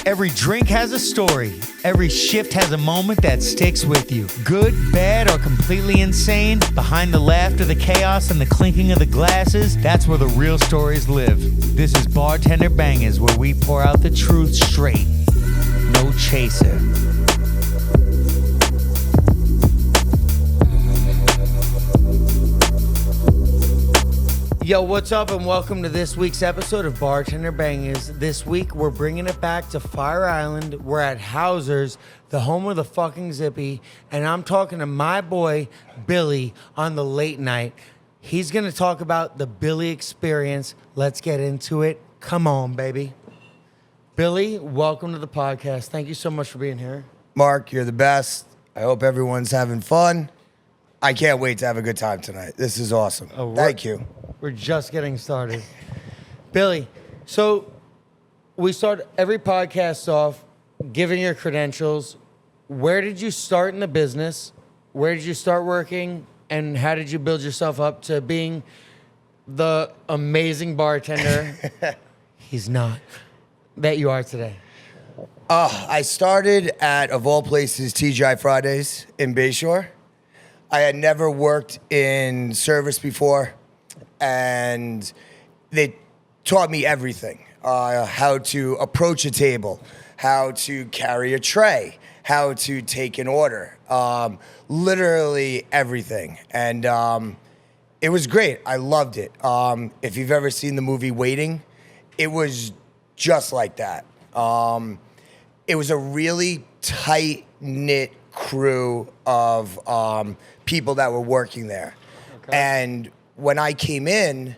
Every drink has a story. Every shift has a moment that sticks with you. Good, bad, or completely insane, behind the laughter, the chaos, and the clinking of the glasses, that's where the real stories live. This is Bartender Bangaz, where we pour out the truth straight. No chaser. Yo, what's up, and welcome to this week's episode of Bartender Bangaz. This week, we're bringing it back to Fire Island. We're at Hauser's, the home of the fucking Zippy, and I'm talking to my boy, Billy, on the late night. He's going to talk about the Billy experience. Let's get into it. Come on, baby. Billy, welcome to the podcast. Thank you so much for being here. Mark, you're the best. I hope everyone's having fun. I can't wait to have a good time tonight. This is awesome. Thank you. We're just getting started. Billy, so we start every podcast off giving your credentials. Where did you start in the business? Where did you start working? And how did you build yourself up to being the amazing bartender he's not, that you are today? I started at, of all places, TGI Fridays in Bayshore. I had never worked in service before, and they taught me everything. How to approach a table, how to carry a tray, how to take an order, literally everything. And it was great. I loved it. If you've ever seen the movie Waiting, it was just like that. It was a really tight-knit crew of people that were working there. Okay. And when I came in,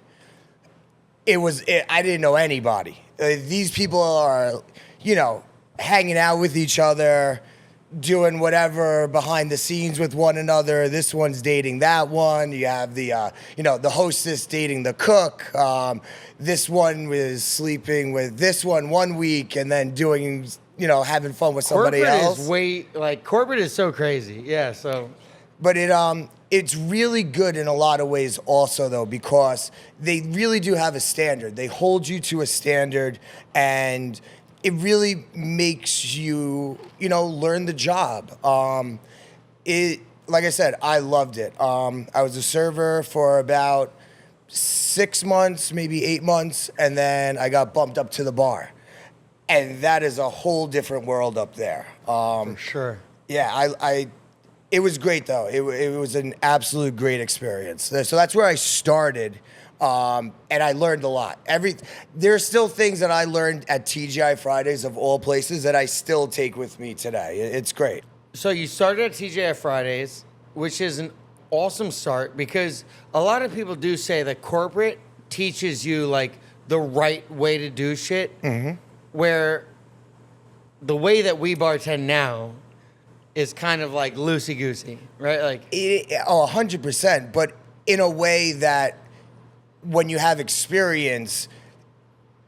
I didn't know anybody. These people are, hanging out with each other, doing whatever behind the scenes with one another. This one's dating that one. You have the, the hostess dating the cook. This one was sleeping with this one week and then doing, having fun with somebody else. Corporate is so crazy. Yeah, so. But it's really good in a lot of ways also, though, because they really do have a standard. They hold you to a standard, and it really makes you, learn the job. Like I said, I loved it. I was a server for about 6 months, maybe 8 months, and then I got bumped up to the bar. And that is a whole different world up there. For sure. Yeah, it was great, though. It was an absolute great experience. So that's where I started, and I learned a lot. There are still things that I learned at TGI Fridays, of all places, that I still take with me today. It's great. So you started at TGI Fridays, which is an awesome start, because a lot of people do say that corporate teaches you, the right way to do shit, where the way that we bartend now is kind of loosey-goosey, right? 100%, but in a way that when you have experience,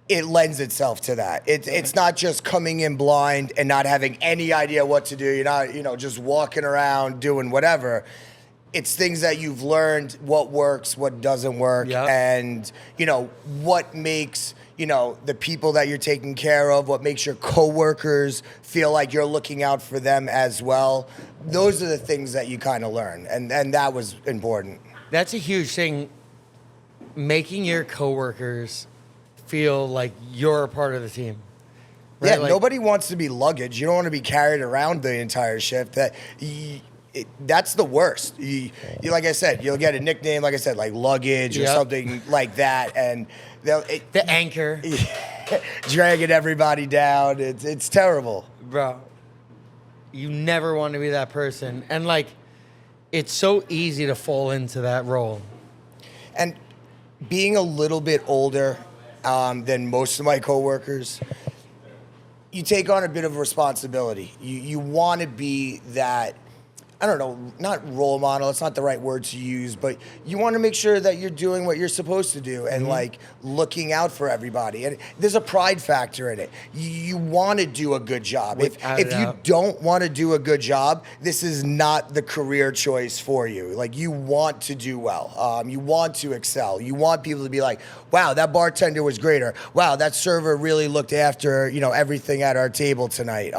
it lends itself to that. It's not just coming in blind and not having any idea what to do. You're not, just walking around doing whatever. It's things that you've learned, what works, what doesn't work, and, what makes, the people that you're taking care of, what makes your coworkers feel like you're looking out for them as well. Those are the things that you kind of learn, and that was important. That's a huge thing, making your coworkers feel like you're a part of the team. Right? Yeah, nobody wants to be luggage. You don't want to be carried around the entire shift. That's the worst. You, like I said, you'll get a nickname, like I said, like luggage or something like that, and the anchor, dragging everybody down. It's terrible, bro. You never want to be that person, and it's so easy to fall into that role. And being a little bit older than most of my coworkers, you take on a bit of responsibility. You want to be that I don't know, not role model, it's not the right word to use, but you want to make sure that you're doing what you're supposed to do and like looking out for everybody. And there's a pride factor in it. You want to do a good job. If you don't want to do a good job, this is not the career choice for you. Like, you want to do well. You want to excel. You want people to be like, wow, that bartender was great, or wow, that server really looked after, everything at our table tonight.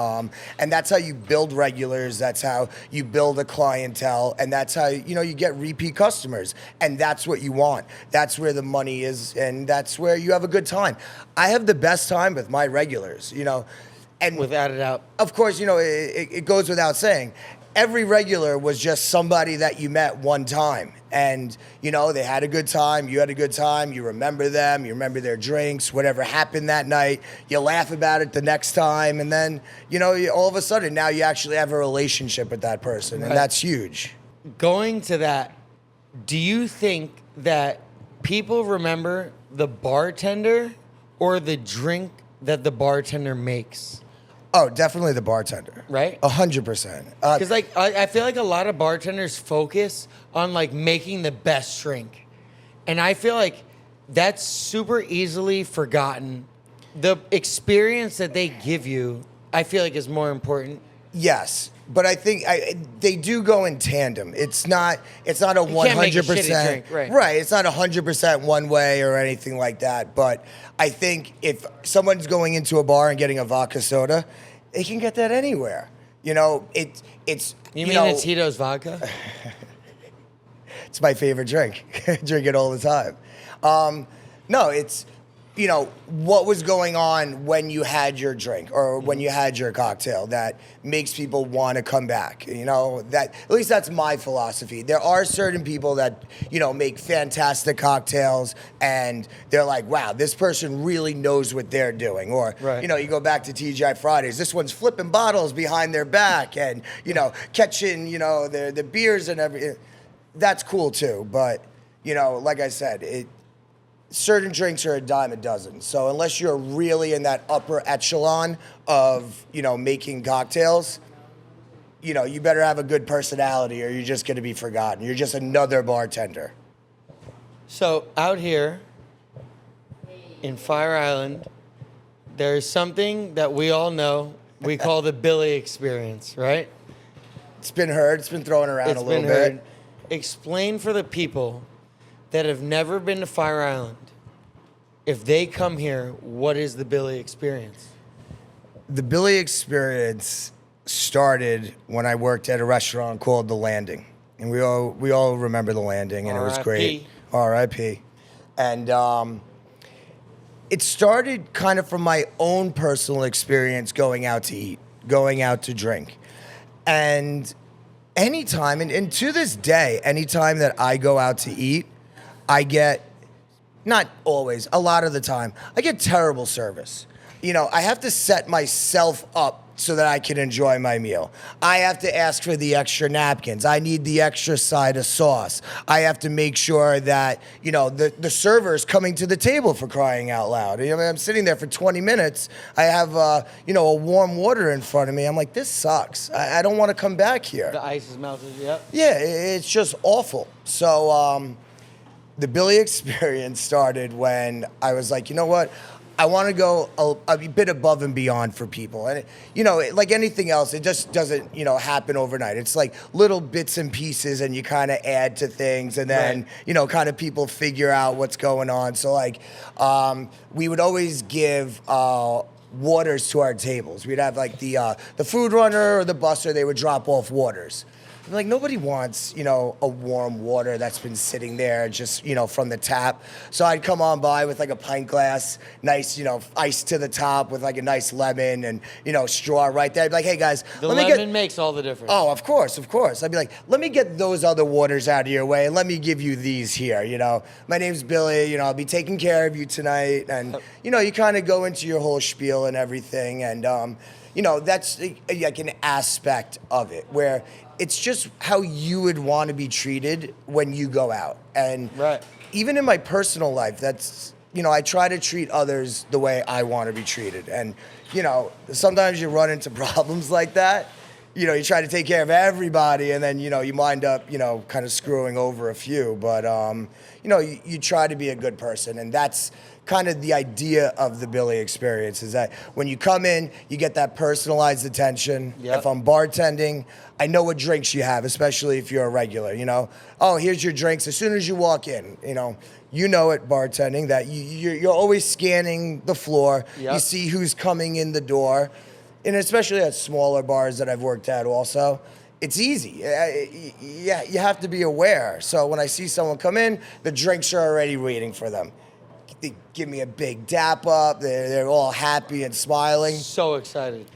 And that's how you build regulars. That's how you build a clientele, and that's how you get repeat customers, and that's what you want. That's where the money is, and that's where you have a good time. I have the best time with my regulars, and Without a doubt. of course, it goes without saying, every regular was just somebody that you met one time, and they had a good time, you had a good time, you remember them, you remember their drinks, whatever happened that night, you laugh about it the next time, and then all of a sudden now you actually have a relationship with that person, and that's huge. Going to that, do you think that people remember the bartender or the drink that the bartender makes? Oh, definitely the bartender. Right? 100%. Because I feel like a lot of bartenders focus on like making the best drink. And I feel like that's super easily forgotten. The experience that they give you, I feel like, is more important. Yes, but I think they do go in tandem. It's not a 100%. Can't make a shitty drink, right? Right. It's not 100% one way or anything like that. But I think if someone's going into a bar and getting a vodka soda, they can get that anywhere. It's. You mean it's Tito's vodka? It's my favorite drink. Drink it all the time. No, it's. What was going on when you had your drink or when you had your cocktail that makes people want to come back. That at least that's my philosophy. There are certain people that, make fantastic cocktails and they're like, wow, this person really knows what they're doing. Or, you go back to TGI Fridays, this one's flipping bottles behind their back and, catching, the beers and everything. That's cool too. But, like I said, certain drinks are a dime a dozen. So unless you're really in that upper echelon of, making cocktails, you better have a good personality or you're just going to be forgotten. You're just another bartender. So out here in Fire Island, there's something that we all know we call the Billy experience, right? It's been heard. It's been thrown around a little bit. Explain for the people that have never been to Fire Island, if they come here, what is the Billy experience? The Billy experience started when I worked at a restaurant called The Landing. And we all remember The Landing, and it was great. R.I.P. And it started kind of from my own personal experience going out to eat, going out to drink. And anytime, and to this day, anytime that I go out to eat, I get, not always, a lot of the time, I get terrible service. I have to set myself up so that I can enjoy my meal. I have to ask for the extra napkins. I need the extra side of sauce. I have to make sure that, the server's coming to the table, for crying out loud. I'm sitting there for 20 minutes. I have, a warm water in front of me. I'm like, this sucks. I don't want to come back here. The ice is melted, yep. Yeah, it's just awful. So, the Billy experience started when I was like, you know what? I want to go a bit above and beyond for people. And, like anything else, it just doesn't, happen overnight. It's like little bits and pieces, and you kind of add to things, and then, kind of people figure out what's going on. So, like, we would always give waters to our tables. We'd have, like, the food runner or the busser, they would drop off waters. Like, nobody wants, a warm water that's been sitting there just, from the tap. So I'd come on by with like a pint glass, nice, ice to the top with like a nice lemon and, straw right there. I'd be like, hey guys, the lemon makes all the difference. Oh, of course. I'd be like, let me get those other waters out of your way and let me give you these here, My name's Billy, I'll be taking care of you tonight. And, you kind of go into your whole spiel and everything. And, that's like an aspect of it where it's just how you would want to be treated when you go out. And even in my personal life, that's, I try to treat others the way I want to be treated. And, sometimes you run into problems like that. you try to take care of everybody, and then, you wind up, kind of screwing over a few. But, you try to be a good person. And that's kind of the idea of the Billy experience, is that when you come in, you get that personalized attention. Yep. If I'm bartending, I know what drinks you have, especially if you're a regular, Oh, here's your drinks. As soon as you walk in, you know at bartending that you're always scanning the floor. Yep. You see who's coming in the door. And especially at smaller bars that I've worked at also, it's easy. Yeah, you have to be aware. So when I see someone come in, the drinks are already waiting for them. They give me a big dap up. They're all happy and smiling. So excited.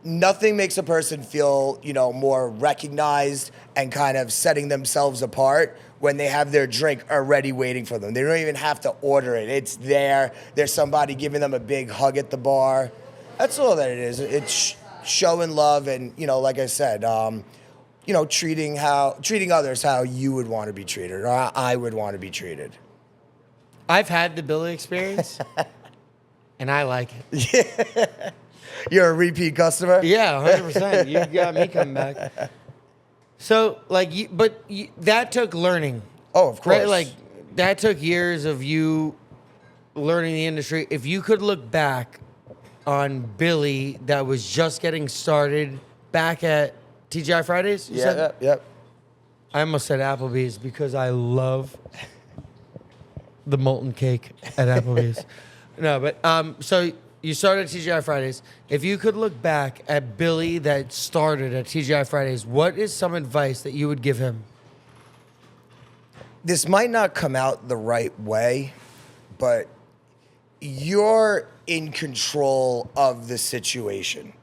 Nothing makes a person feel, more recognized and kind of setting themselves apart when they have their drink already waiting for them. They don't even have to order it. It's there. There's somebody giving them a big hug at the bar. That's all that it is. It's showing love and, like I said, treating others how you would want to be treated, or how I would want to be treated. I've had the Billy experience, and I like it. You're a repeat customer? Yeah, 100%. You got me coming back. So, that took learning. Oh, of course. Right? Like, that took years of you learning the industry. If you could look back on Billy that was just getting started back at TGI Fridays? Yep. I almost said Applebee's because I love the molten cake at Applebee's. No, but so you started at TGI Fridays. If you could look back at Billy that started at TGI Fridays, what is some advice that you would give him? This might not come out the right way, but you're in control of the situation.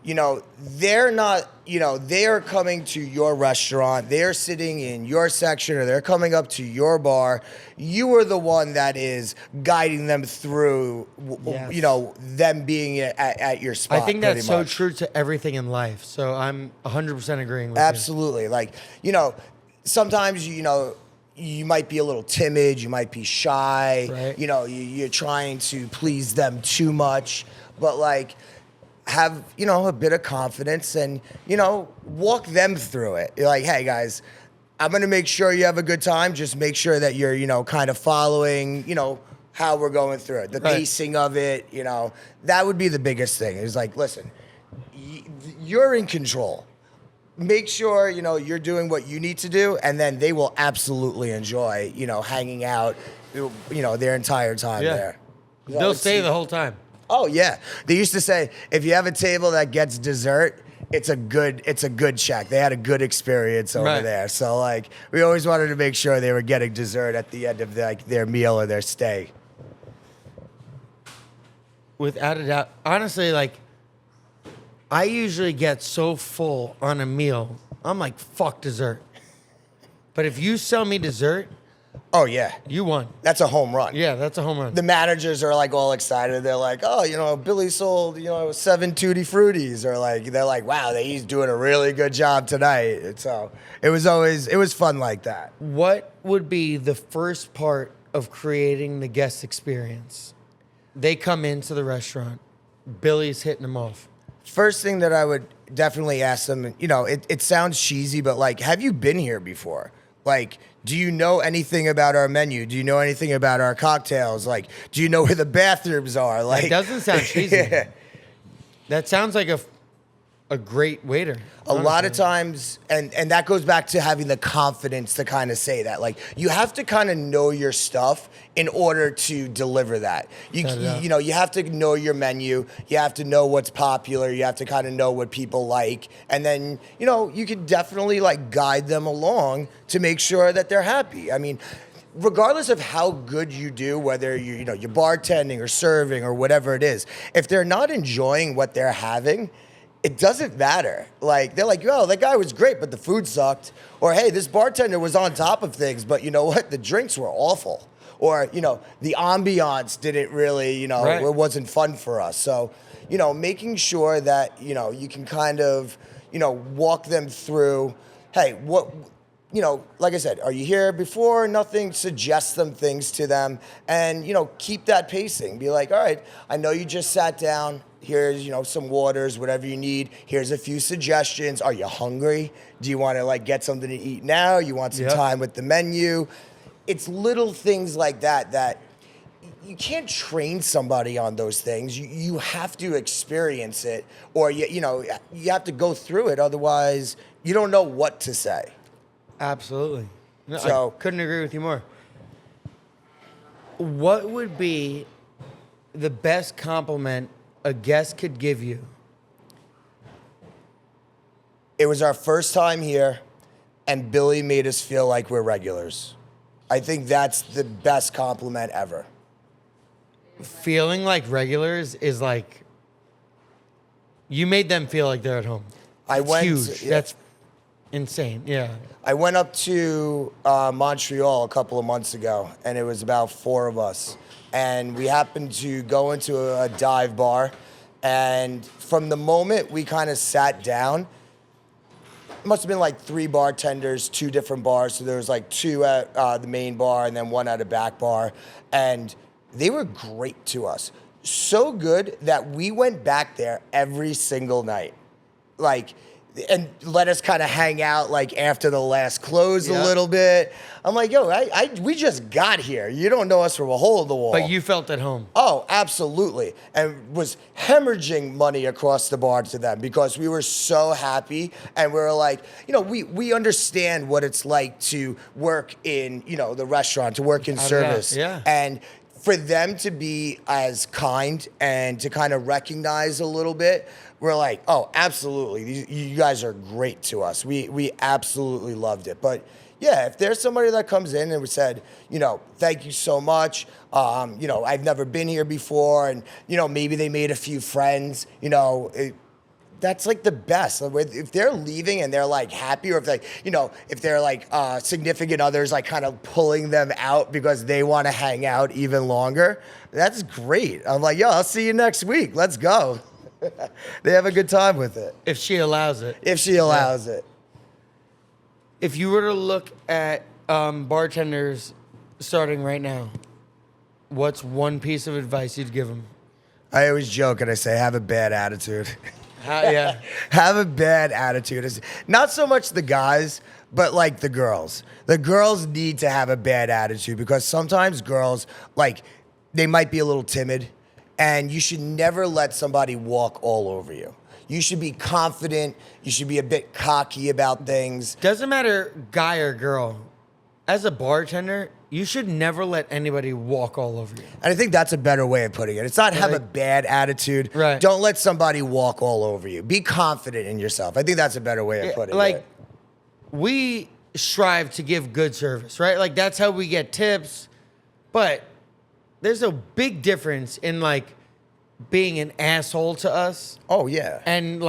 They're not, they are coming to your restaurant, they're sitting in your section, or they're coming up to your bar. You are the one that is guiding them through, Yes. them being at your spot. I think that's pretty so much. true to everything in life. So I'm 100% agreeing with Absolutely. Like, sometimes, you might be a little timid, you might be shy, Right. You're trying to please them too much, but have, a bit of confidence and, walk them through it. You're like, hey guys, I'm going to make sure you have a good time. Just make sure that you're, kind of following, how we're going through it, the Right. pacing of it, that would be the biggest thing. It's like, listen, you're in control. Make sure, you're doing what you need to do, and then they will absolutely enjoy, hanging out, their entire time Yeah. there. They'll stay the whole time. Oh yeah, they used to say if you have a table that gets dessert, it's a good check. They had a good experience over Right. there. So we always wanted to make sure they were getting dessert at the end of their meal or their stay. Without a doubt. Honestly, I usually get so full on a meal, I'm like, fuck dessert. But if you sell me dessert, Oh yeah, you won. that's a home run. Yeah, that's a home run. The managers are all excited. They're like, oh, Billy sold 7 Tutti Fruities, or they're like, wow, he's doing a really good job tonight. So it was fun like that. What would be the first part of creating the guest experience? They come into the restaurant, Billy's hitting them off. First thing that I would definitely ask them, it sounds cheesy, but have you been here before? Do you know anything about our menu? Do you know anything about our cocktails? Do you know where the bathrooms are? It doesn't sound cheesy. Yeah. That sounds like a great waiter. A lot of times, and that goes back to having the confidence to kind of say that. You have to kind of know your stuff in order to deliver that. You have to know your menu. You have to know what's popular. You have to kind of know what people like. And then, you can definitely guide them along to make sure that they're happy. I mean, regardless of how good you do, whether you're bartending or serving or whatever it is, if they're not enjoying what they're having, it doesn't matter. They're like, yo, that guy was great, but the food sucked. Or, hey, this bartender was on top of things, but you know what? The drinks were awful. Or, the ambiance didn't really, Right. It wasn't fun for us. So, making sure that, you can kind of, walk them through, hey, what, like I said, are you here before? Nothing. Suggest some things to them and, keep that pacing. Be like, all right, I know you just sat down. here's, some waters, whatever you need. Here's a few suggestions. Are you hungry? Do you want to like get something to eat now? You want some time with the menu? It's little things like that you can't train somebody on those things. You have to experience it, or you have to go through it. Otherwise, you don't know what to say. Absolutely. No, So I couldn't agree with you more. What would be the best compliment a guest could give you? it was our first time here, and Billy made us feel like we're regulars. I think that's the best compliment ever. Feeling like regulars is like you made them feel like they're at home. Huge. That's insane. Yeah. I went up to Montreal a couple of months ago, and it was about 4 of us. And we happened to go into a dive bar. And from the moment we kind of sat down, it must have been like 3 bartenders, 2 different bars. So there was like 2 at the main bar and then 1 at a back bar. And they were great to us. So good that we went back there every single night. And let us kind of hang out like after the last close a little bit. I'm like, yo, we just got here. You don't know us from a hole in the wall. But you felt at home. Oh, absolutely. And was hemorrhaging money across the bar to them because we were so happy. And we were like, we understand what it's like to work in, the restaurant, to work in service. Yeah. And for them to be as kind and to kind of recognize a little bit, we're like, oh, absolutely. You guys are great to us. We absolutely loved it. But yeah, if there's somebody that comes in and we said, thank you so much. I've never been here before. And, maybe they made a few friends, that's like the best. If they're leaving and they're like happy, or if they're like significant others, like kind of pulling them out because they want to hang out even longer, that's great. I'm like, yo, I'll see you next week. Let's go. They have a good time with it. If she allows it. If she allows it. If you were to look at bartenders starting right now, what's one piece of advice you'd give them? I always joke and I say, have a bad attitude. Yeah. Have a bad attitude. It's not so much the guys, but like the girls. The girls need to have a bad attitude because sometimes girls, they might be a little timid, and you should never let somebody walk all over you. You should be confident. You should be a bit cocky about things. Doesn't matter guy or girl. As a bartender, you should never let anybody walk all over you. And I think that's a better way of putting it. It's not have a bad attitude. Right. Don't let somebody walk all over you. Be confident in yourself. I think that's a better way of putting it. We strive to give good service, right? That's how we get tips. But there's a big difference in being an asshole to us. Oh, yeah. And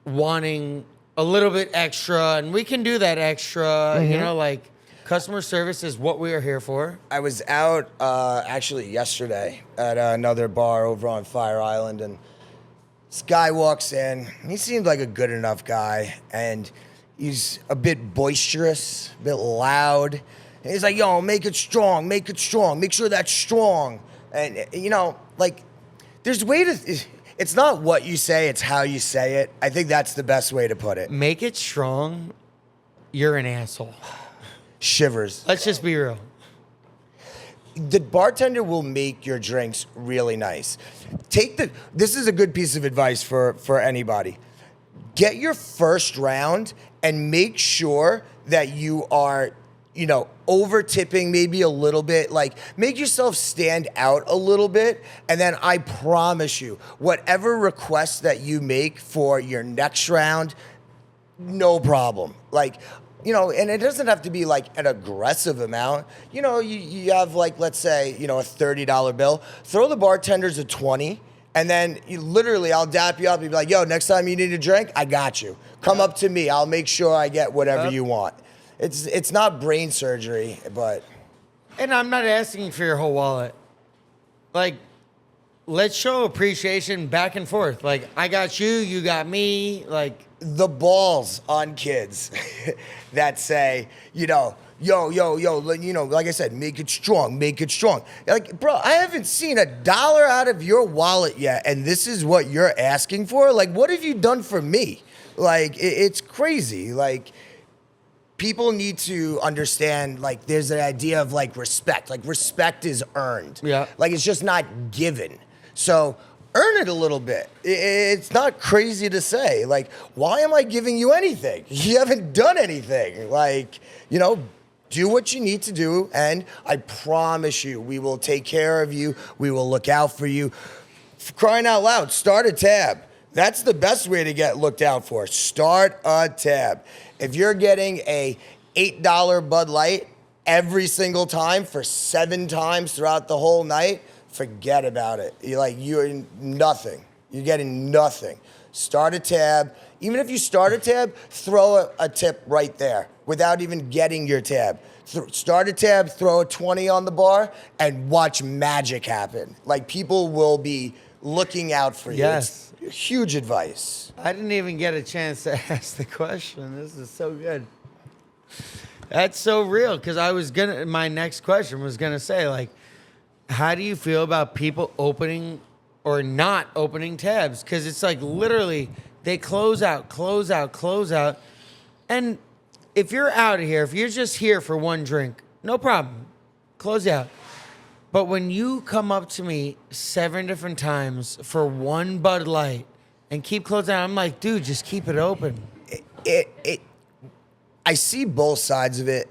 wanting a little bit extra. And we can do that extra, customer service is what we are here for. I was out actually yesterday at another bar over on Fire Island, and this guy walks in. He seemed like a good enough guy, and he's a bit boisterous, a bit loud. And he's like, yo, make it strong, make sure that's strong. And, there's a way to... It's not what you say, it's how you say it. I think that's the best way to put it. Make it strong, you're an asshole. Shivers. Let's just be real. The bartender will make your drinks really nice. This is a good piece of advice for anybody. Get your first round and make sure that you are, over tipping maybe a little bit. Make yourself stand out a little bit. And then I promise you, whatever request that you make for your next round, no problem. And it doesn't have to be an aggressive amount. You have let's say, a $30 bill. Throw the bartenders a 20, and then I'll dap you up and be like, yo, next time you need a drink, I got you. Come up to me. I'll make sure I get whatever you want. It's not brain surgery, but. And I'm not asking for your whole wallet. Let's show appreciation back and forth. I got you, you got me. The balls on kids that say, yo, like I said, make it strong, make it strong. Like, bro, I haven't seen $1 out of your wallet yet, and this is what you're asking for? Like, what have you done for me? Like, it's crazy. Like, people need to understand, like, there's an idea of, like, respect. Like, respect is earned. Yeah. Like, it's just not given. So earn it a little bit. It's not crazy to say. Like, why am I giving you anything? You haven't done anything. Like, do what you need to do, and I promise you, we will take care of you. We will look out for you. For crying out loud, start a tab. That's the best way to get looked out for. Start a tab. If you're getting a $8 Bud Light every single time for 7 times throughout the whole night, forget about it. You're nothing. You're getting nothing. Start a tab. Even if you start a tab, throw a tip right there without even getting your tab. Start a tab, throw a 20 on the bar, and watch magic happen. Like, people will be looking out for you. Yes. It's huge advice. I didn't even get a chance to ask the question. This is so good. That's so real, because my next question was gonna say, like, how do you feel about people opening or not opening tabs? Because it's like literally they close out. And if you're out of here, if you're just here for one drink, no problem. Close out. But when you come up to me 7 different times for one Bud Light and keep closing out, I'm like, dude, just keep it open. I see both sides of it.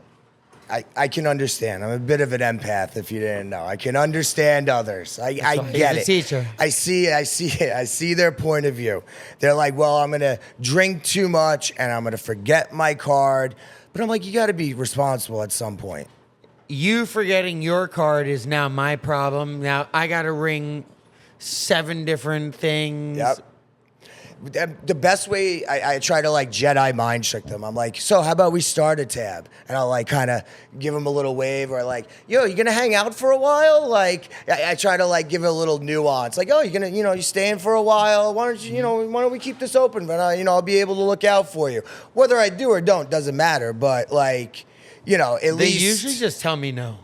I can understand. I'm a bit of an empath, if you didn't know. I can understand others. I get it. He's a teacher. I see it. I see their point of view. They're like, well, I'm going to drink too much and I'm going to forget my card. But I'm like, you got to be responsible at some point. You forgetting your card is now my problem. Now I got to ring 7 different things. Yep. The best way, I try to, like, Jedi mind trick them. I'm like, so how about we start a tab? And I'll, like, kind of give them a little wave, or like, yo, you gonna hang out for a while? Like, I try to, like, give it a little nuance. Like, oh, you're gonna, you staying for a while? Why don't we keep this open? But I'll be able to look out for you. Whether I do or don't doesn't matter. But, like, at least. They usually just tell me no.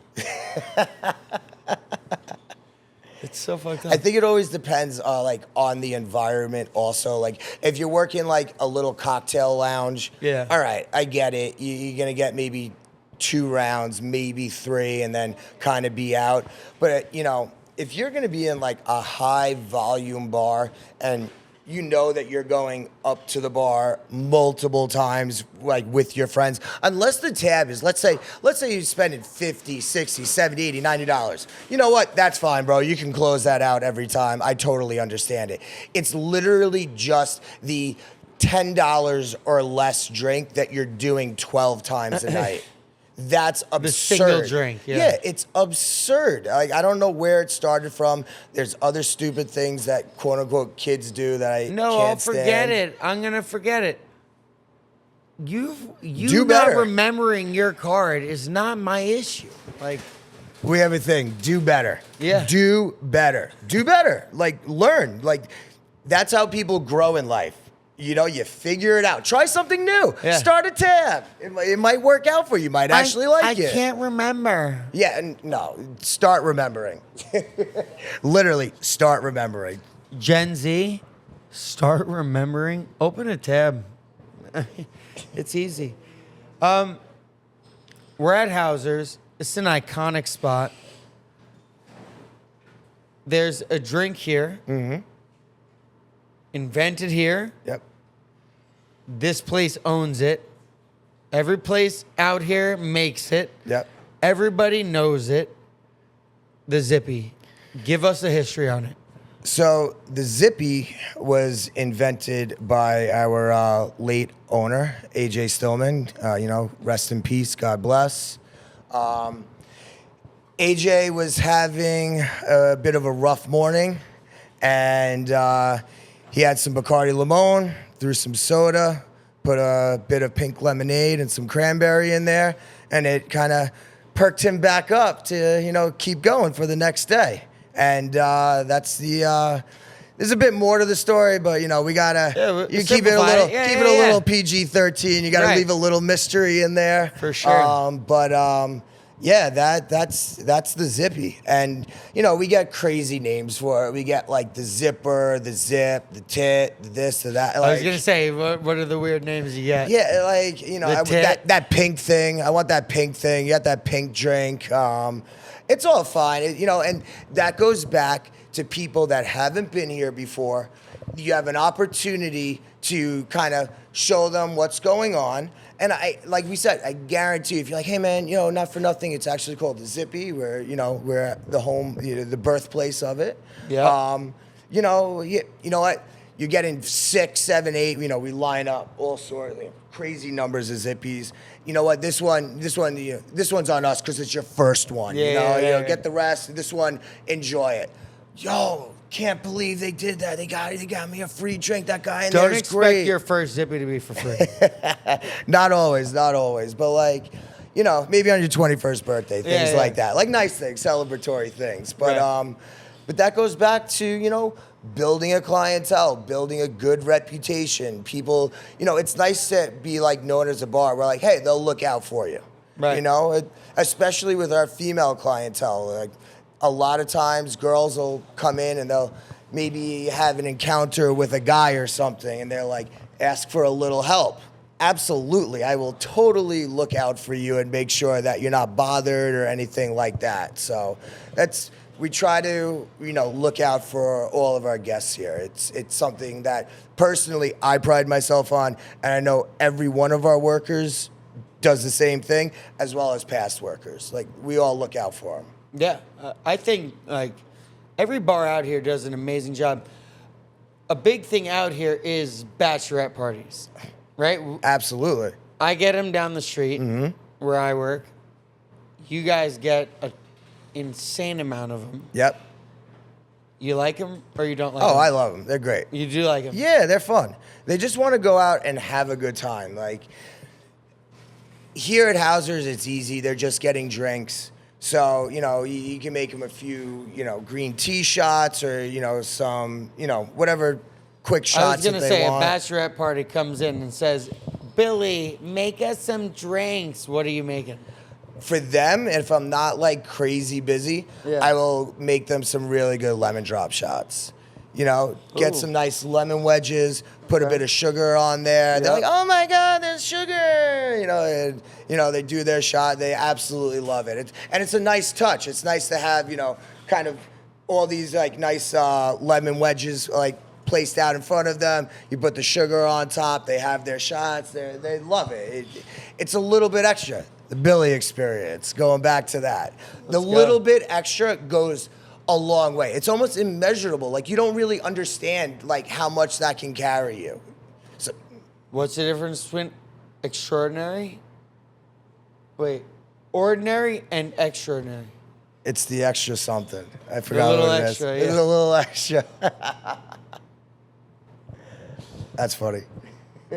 It's so fucked up. I think it always depends, on the environment. Also, like, if you're working like a little cocktail lounge, yeah, all right, I get it. You're gonna get maybe 2 rounds, maybe 3, and then kind of be out. But if you're gonna be in like a high volume bar and that you're going up to the bar multiple times, like, with your friends, unless the tab is, let's say you're spending $50, $60, $70, $80, $90. You know what? That's fine, bro. You can close that out every time. I totally understand it. It's literally just the $10 or less drink that you're doing 12 times a night. That's absurd. The single drink, yeah, it's absurd. Like, I don't know where it started from. There's other stupid things that quote unquote kids do that I can't I'll forget stand. it. I'm gonna forget it. You do not better. Remembering your card is not my issue. Like, we have a thing. Do better. Yeah. Do better. Do better. Like, learn. Like, that's how people grow in life. You figure it out. Try something new. Yeah. Start a tab. It might work out for you. You might actually like it. I can't remember. Yeah, no. Start remembering. Literally, start remembering. Gen Z, start remembering. Open a tab. It's easy. We're at Hauser's. It's an iconic spot. There's a drink here. Mm-hmm. Invented here. Yep. This place owns it. Every place out here makes it. Yep. Everybody knows it. The Zippy. Give us a history on it. So the Zippy was invented by our late owner, AJ Stillman. Rest in peace. God bless. AJ was having a bit of a rough morning, and he had some Bacardi Limon, threw some soda, put a bit of pink lemonade and some cranberry in there, and it kind of perked him back up to, keep going for the next day. And that's the there's a bit more to the story, but we gotta you keep it a little little PG-13. You gotta leave a little mystery in there for sure. Yeah, that's the Zippy, and we get crazy names for it. We get like the Zipper, the Zip, the Tit, the this, the that. I was gonna say, what are the weird names you get? Yeah, like that pink thing. I want that pink thing. You got that pink drink. It's all fine, and that goes back to people that haven't been here before. You have an opportunity to kind of show them what's going on. And like we said, I guarantee if you're like, hey man, not for nothing, it's actually called the Zippy, where we're the home, the birthplace of it. Yeah. You know what? You're getting 6, 7, 8. We line up all sorts of crazy numbers of Zippies. You know what? This one's on us because it's your first one. Yeah. Get the rest. This one, enjoy it. Yo, can't believe they did that. They got me a free drink. That guy in there is great. Don't expect your first Zippy to be for free. Not always, but like, maybe on your 21st birthday, things like that, like nice things, celebratory things. But but that goes back to building a clientele, building a good reputation. People, it's nice to be like known as a bar. We're like, hey, they'll look out for you. Right. Especially with our female clientele. Like a lot of times, girls will come in and they'll maybe have an encounter with a guy or something, and they're like, ask for a little help. Absolutely, I will totally look out for you and make sure that you're not bothered or anything like that. So we try to, look out for all of our guests here. It's something that personally I pride myself on, and I know every one of our workers does the same thing, as well as past workers. Like, we all look out for them. Yeah, I think like every bar out here does an amazing job. A big thing out here is bachelorette parties, right? Absolutely. I get them down the street where I work. You guys get an insane amount of them. Yep. You like them or you don't like them? Oh, I love them. They're great. You do like them? Yeah, they're fun. They just want to go out and have a good time. Like, here at Hauser's, it's easy. They're just getting drinks. So, you can make them a few, green tea shots or, some, whatever quick shots that they want. I was going to say, a bachelorette party comes in and says, Billy, make us some drinks. What are you making? For them, if I'm not like crazy busy, I will make them some really good lemon drop shots. Get some nice lemon wedges, put a bit of sugar on there. Yep. They're like, oh my God, there's sugar. They do their shot. They absolutely love it. It's a nice touch. It's nice to have, kind of all these like nice lemon wedges like placed out in front of them. You put the sugar on top. They have their shots. They love it. It's a little bit extra. The Billy experience, going back to that. Little bit extra goes a long way. It's almost immeasurable. Like, you don't really understand like how much that can carry you. So, what's the difference between ordinary and extraordinary? It's the extra something. I forgot what it extra, is. It's a little extra. That's funny.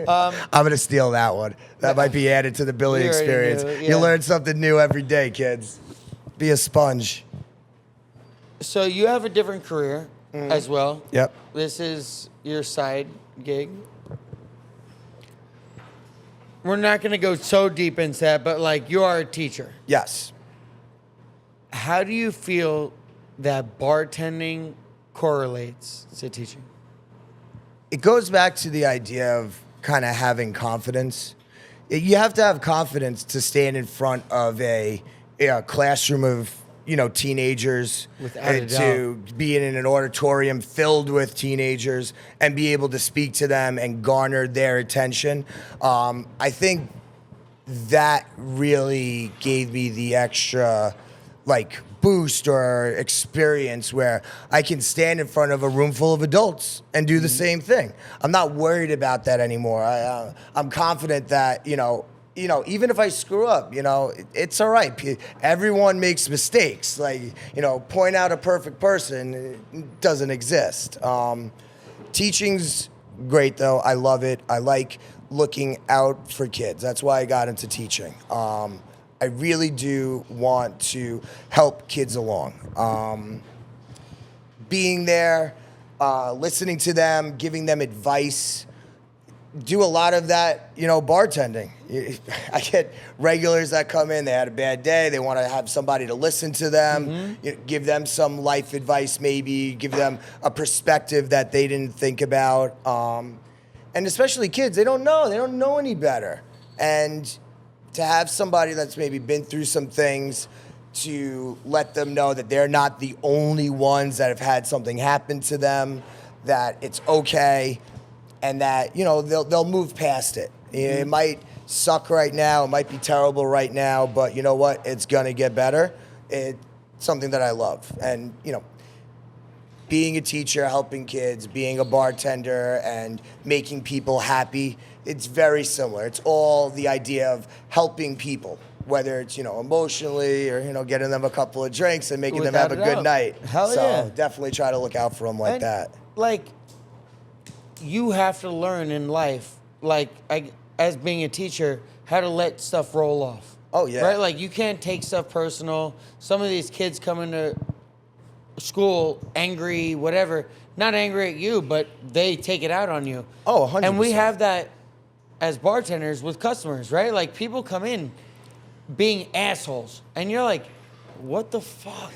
I'm going to steal that one. That might be added to the Billy experience. You learn something new every day, kids. Be a sponge. So you have a different career as well. Yep. This is your side gig. We're not going to go so deep into that, but like, you are a teacher. Yes. How do you feel that bartending correlates to teaching? It goes back to the idea of kind of having confidence. You have to have confidence to stand in front of a classroom of teenagers, and to be in an auditorium filled with teenagers and be able to speak to them and garner their attention. I think that really gave me the extra like boost or experience where I can stand in front of a room full of adults and do the same thing. I'm not worried about that anymore. I'm confident that, even if I screw up, it's all right. Everyone makes mistakes. Like, point out a perfect person, it doesn't exist. Teaching's great, though. I love it. I like looking out for kids. That's why I got into teaching. I really do want to help kids along. Being there, listening to them, giving them advice. Do a lot of that, bartending. I get regulars that come in, they had a bad day, they want to have somebody to listen to them, give them some life advice maybe, give them a perspective that they didn't think about. And especially kids, they don't know any better. And to have somebody that's maybe been through some things to let them know that they're not the only ones that have had something happen to them, that it's okay, and that, they'll move past it. It might suck right now, it might be terrible right now, but you know what? It's gonna get better. It's something that I love. And, being a teacher, helping kids, being a bartender, and making people happy, it's very similar. It's all the idea of helping people, whether it's, emotionally or, getting them a couple of drinks and making them have a good night. Hell so yeah. definitely try to look out for them like that. Like, you have to learn in life, as being a teacher, how to let stuff roll off. Oh, yeah. Right? Like, you can't take stuff personal. Some of these kids come into school angry, whatever. Not angry at you, but they take it out on you. Oh, 100%. And we have that as bartenders with customers, right? Like, people come in being assholes, and you're like, what the fuck?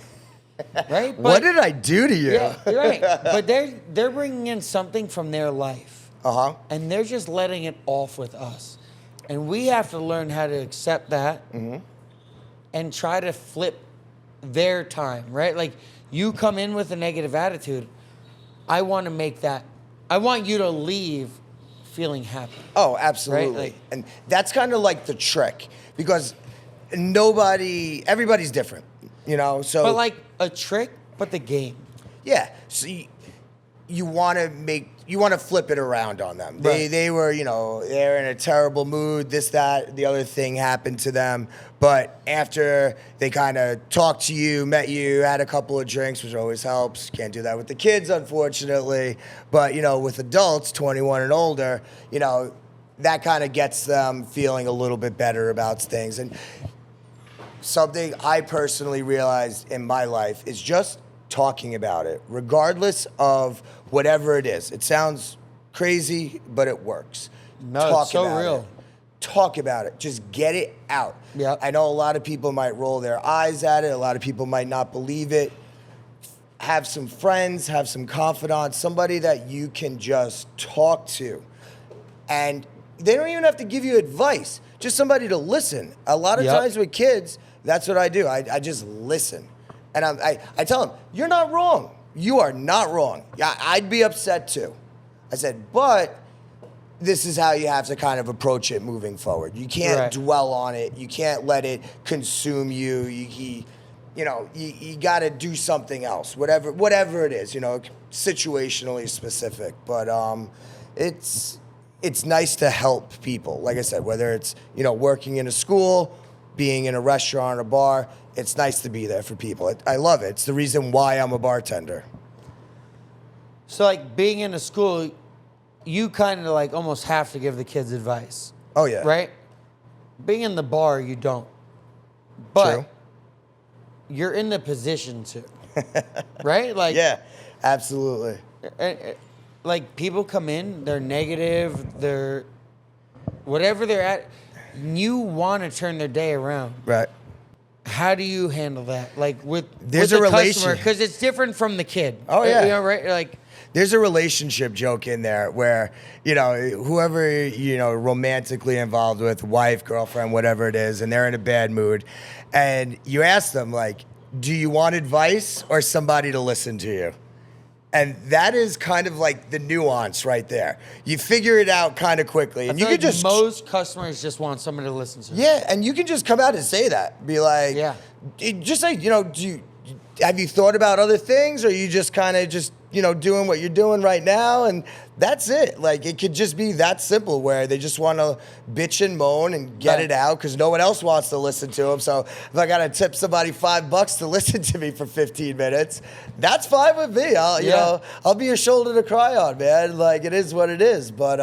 Right? But, what did I do to you? Yeah, you're right. But they're bringing in something from their life. And they're just letting it off with us. And we have to learn how to accept that and try to flip their time, right? Like, you come in with a negative attitude. I want to make that. I want you to leave feeling happy. Oh, absolutely. Right? Like, and that's kind of like the trick, because everybody's different, so. But like a trick, but the game. Yeah. So you want to flip it around on them. Right. They were, they're in a terrible mood, this, that, the other thing happened to them. But after they kind of talked to you, met you, had a couple of drinks, which always helps. Can't do that with the kids, unfortunately. But, with adults, 21 and older, that kind of gets them feeling a little bit better about things. And something I personally realized in my life is just talking about it, regardless of whatever it is. It sounds crazy, but it works. No, it's so real. Talk about it. Just get it out. Yeah. I know a lot of people might roll their eyes at it. A lot of people might not believe it. Have some friends, have some confidants, somebody that you can just talk to. And they don't even have to give you advice, just somebody to listen. A lot of times with kids, that's what I do. I just listen. And I tell them, you're not wrong. You are not wrong. Yeah, I'd be upset too. I said, but this is how you have to kind of approach it moving forward. You can't dwell on it. You can't let it consume you. You got to do something else, whatever it is, situationally specific. But it's nice to help people. Like I said, whether it's, working in a school, being in a restaurant or bar, it's nice to be there for people. I love it. It's the reason why I'm a bartender. So, like, being in a school, you kind of, like, almost have to give the kids advice. Oh, yeah. Right? Being in the bar, you don't. But True. You're in the position to. Right? Like, yeah, absolutely. Like, people come in, they're negative, they're whatever they're at. You want to turn their day around. Right. How do you handle that? Like, with There's with a the relation- customer, because it's different from the kid. Oh, yeah. Right? Like, there's a relationship joke in there where, whoever, romantically involved with, wife, girlfriend, whatever it is, and they're in a bad mood, and you ask them, like, do you want advice or somebody to listen to you? And that is kind of like the nuance right there. You figure it out kind of quickly. And I you feel can like just. most customers just want somebody to listen to. Yeah, and you can just come out and say that. Be like, just like, have you thought about other things, or are you just kind of just, doing what you're doing right now? And that's it. Like, it could just be that simple, where they just want to bitch and moan and get it out because no one else wants to listen to them. So if I got to tip somebody $5 to listen to me for 15 minutes, that's fine with me. I'll be your shoulder to cry on, man. Like, it is what it is. But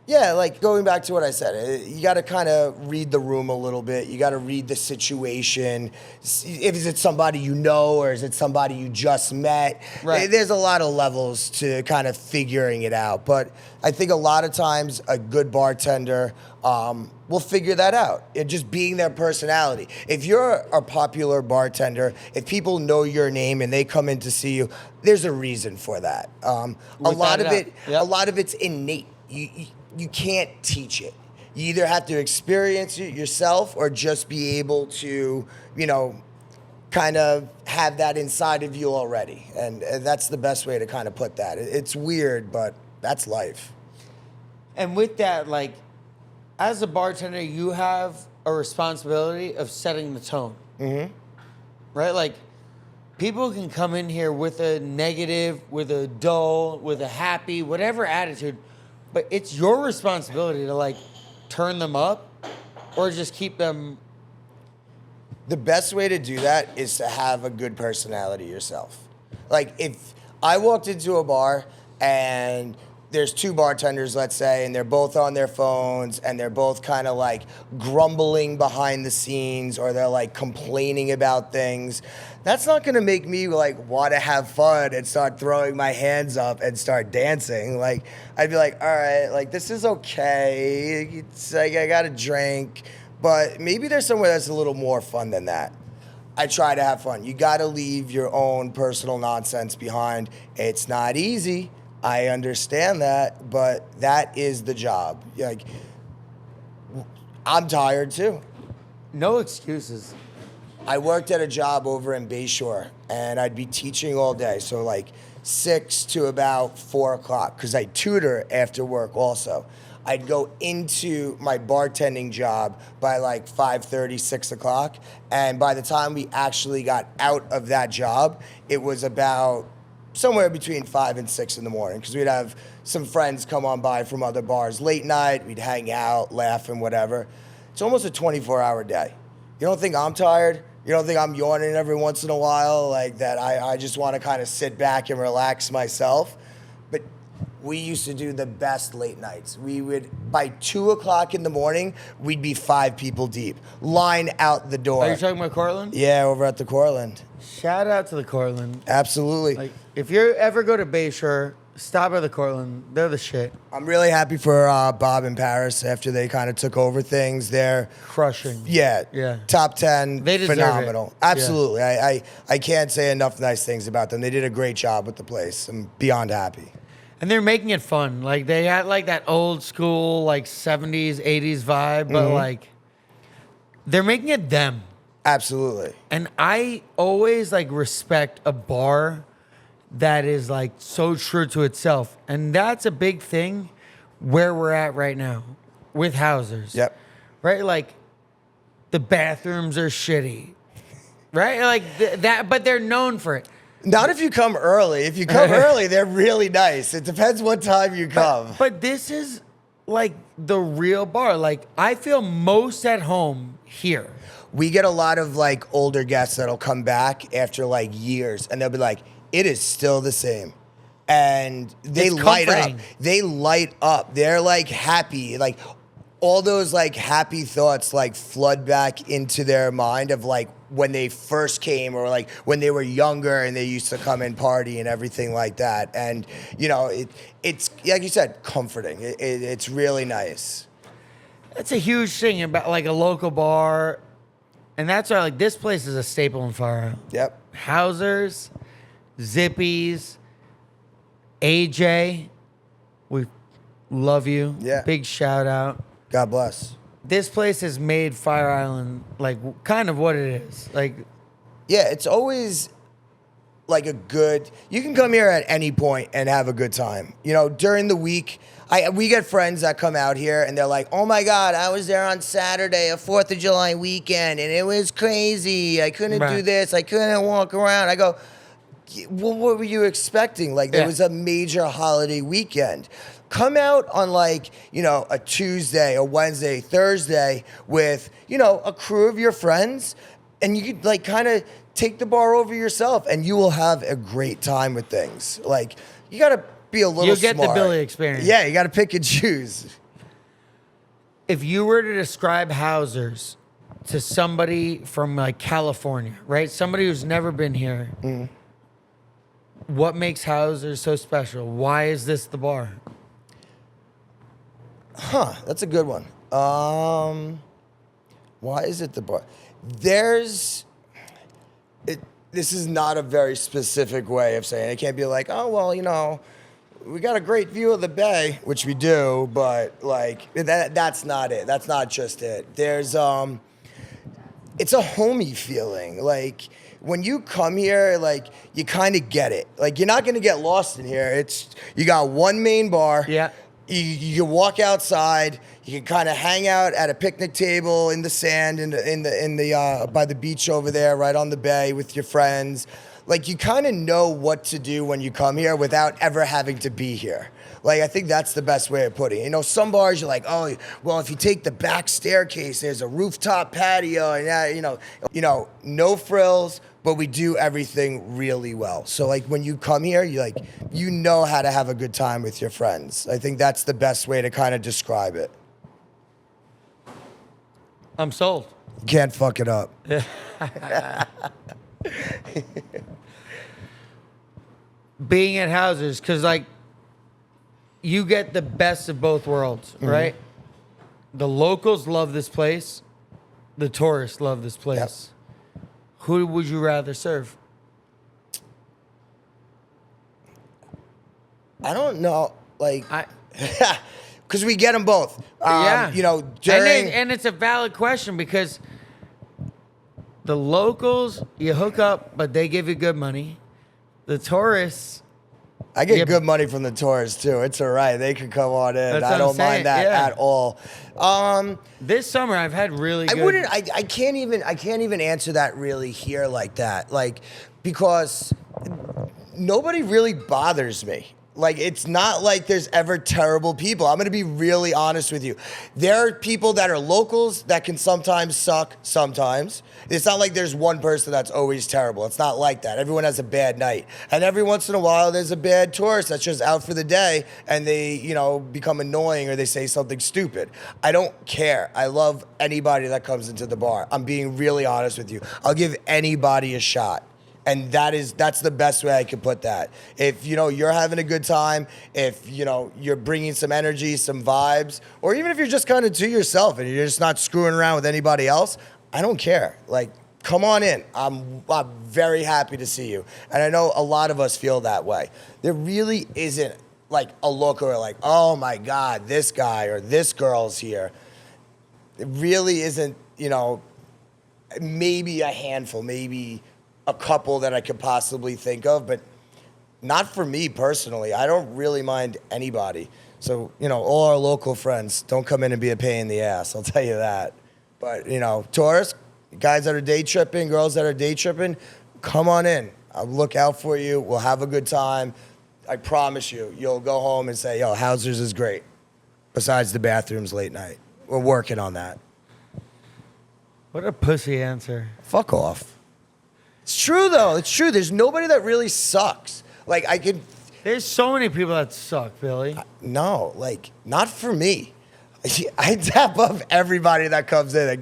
Yeah, like going back to what I said, you got to kind of read the room a little bit. You got to read the situation. Is it somebody you know or is it somebody you just met? Right. There's a lot of levels to kind of figuring it out. But I think a lot of times a good bartender will figure that out. It just being their personality. If you're a popular bartender, if people know your name and they come in to see you, there's a reason for that. A lot of it's innate. You can't teach it. You either have to experience it yourself or just be able to, kind of have that inside of you already. And that's the best way to kind of put that. It's weird, but that's life. And with that, like, as a bartender, you have a responsibility of setting the tone. Mm-hmm. Right? Like, people can come in here with a negative, with a dull, with a happy, whatever attitude, but it's your responsibility to, like, turn them up or just keep them. The best way to do that is to have a good personality yourself. Like, if I walked into a bar and there's two bartenders, let's say, and they're both on their phones and they're both kind of like grumbling behind the scenes or they're like complaining about things, that's not going to make me like want to have fun and start throwing my hands up and start dancing. Like, I'd be like, all right, like, this is okay. It's like, I got a drink, but maybe there's somewhere that's a little more fun than that. I try to have fun. You got to leave your own personal nonsense behind. It's not easy. I understand that, but that is the job. Like, I'm tired too. No excuses. I worked at a job over in Bayshore, and I'd be teaching all day, so like 6 to about 4 o'clock, because I tutor after work also. I'd go into my bartending job by like 5:30, 6 o'clock, and by the time we actually got out of that job, it was about somewhere between 5 and 6 in the morning, because we'd have some friends come on by from other bars late night. We'd hang out, laugh, and whatever. It's almost a 24-hour day. You don't think I'm tired? You don't think I'm yawning every once in a while? Like that I just want to kind of sit back and relax myself? But we used to do the best late nights. We would, by 2 o'clock in the morning, we'd be 5 people deep. Line out the door. Are you talking about Cortland? Yeah, over at the Cortland. Shout out to the Cortland. Absolutely. Like, if you ever go to Bayshore, stop at the Cortland. They're the shit. I'm really happy for Bob and Paris after they kind of took over things. They're crushing. Yeah. Top 10. They deserve phenomenal. it. Absolutely. Yeah. I can't say enough nice things about them. They did a great job with the place. I'm beyond happy. And they're making it fun. Like, they had like that old school, like 70s, 80s vibe, but like they're making it them. Absolutely. And I always like respect a bar that is like so true to itself. And that's a big thing where we're at right now with Housers. Yep. Right? Like, the bathrooms are shitty. Right? Like that, but they're known for it. Not if you come early. If you come early, they're really nice. It depends what time you come. But this is like the real bar. Like, I feel most at home here. We get a lot of like older guests that'll come back after like years and they'll be like, it is still the same. And they light up. They light up. They're like happy. Like, all those like happy thoughts like flood back into their mind of like when they first came or like when they were younger and they used to come and party and everything like that. And, it's, like you said, comforting. It's really nice. That's a huge thing about like a local bar. And that's why, like, this place is a staple in Fire Island. Yep. Housers, Zippies, AJ, we love you. Yeah. Big shout out. God bless. This place has made Fire Island, like, kind of what it is. Like, yeah, it's always like a good, you can come here at any point and have a good time. During the week, we get friends that come out here and they're like, oh my God, I was there on Saturday, a 4th of July weekend, and it was crazy. I couldn't do this. I couldn't walk around. I go, well, what were you expecting? Like, there was a major holiday weekend. Come out on like, a Tuesday, a Wednesday, Thursday with, a crew of your friends, and you could like kind of take the bar over yourself and you will have a great time with things. Like, you got to be a little you'll get smart. the Billy experience. Yeah, you got to pick and choose. If you were to describe Hausers to somebody from like California, right? Somebody who's never been here, what makes Hausers so special? Why is this the bar? That's a good one. Why is it the bar? This is not a very specific way of saying it. It can't be like, oh, well, we got a great view of the bay, which we do, but like that's not it. That's not just it. There's it's a homey feeling. Like when you come here, like you kind of get it. Like you're not gonna get lost in here. You got one main bar. Yeah. You walk outside. You can kind of hang out at a picnic table in the sand in the by the beach over there, right on the bay with your friends. Like you kind of know what to do when you come here without ever having to be here. Like I think that's the best way of putting it. Some bars you're like, oh, well, if you take the back staircase, there's a rooftop patio, and that, no frills, but we do everything really well. So like when you come here, you know how to have a good time with your friends. I think that's the best way to kind of describe it. I'm sold. You can't fuck it up. Being at Hausers, because like you get the best of both worlds, right? The locals love this place. The tourists love this place. Yep. Who would you rather serve? I don't know. Like, because we get them both. Yeah. During... And it's a valid question because the locals, you hook up, but they give you good money. The tourists... I get good money from the tourists, too. It's all right. They can come on in. I don't mind that at all. This summer, I've had really good... I can't even answer that really here like that. Like, because nobody really bothers me. Like, it's not like there's ever terrible people. I'm going to be really honest with you. There are people that are locals that can sometimes suck sometimes. It's not like there's one person that's always terrible. It's not like that. Everyone has a bad night. And every once in a while, there's a bad tourist that's just out for the day and they, become annoying or they say something stupid. I don't care. I love anybody that comes into the bar. I'm being really honest with you. I'll give anybody a shot. And that's the best way I could put that. If, you're having a good time, if, you're bringing some energy, some vibes, or even if you're just kind of to yourself and you're just not screwing around with anybody else, I don't care. Like, come on in. I'm very happy to see you. And I know a lot of us feel that way. There really isn't like a look or like, oh my God, this guy or this girl's here. It really isn't, maybe a handful, maybe a couple that I could possibly think of, but not for me personally. I don't really mind anybody. So, all our local friends, don't come in and be a pain in the ass, I'll tell you that. But, tourists, guys that are day tripping, girls that are day tripping, come on in. I'll look out for you. We'll have a good time. I promise you, you'll go home and say, yo, Hausers is great. Besides the bathrooms late night. We're working on that. What a pussy answer. Fuck off. It's true, though. It's true. There's nobody that really sucks. Like, There's so many people that suck, Billy. No, like, not for me. I tap up everybody that comes in and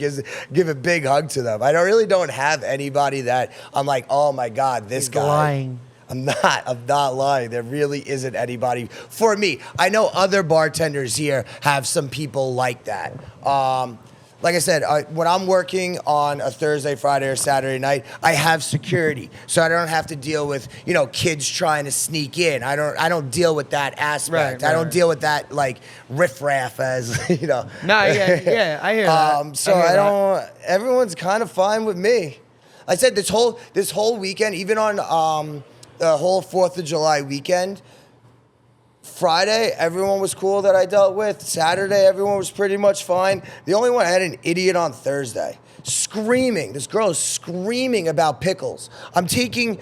give a big hug to them. I really don't have anybody that I'm like, oh, my God, this guy. Lying. I'm not lying. There really isn't anybody for me. I know other bartenders here have some people like that. Like I said, when I'm working on a Thursday, Friday, or Saturday night, I have security, so I don't have to deal with kids trying to sneak in. I don't deal with that aspect. I don't deal with that like riffraff as No, yeah, I hear that. So I don't. Everyone's kind of fine with me. I said this whole weekend, even on the whole 4th of July weekend. Friday, everyone was cool that I dealt with. Saturday, everyone was pretty much fine. The only one I had an idiot on Thursday. Screaming. This girl is screaming about pickles. I'm making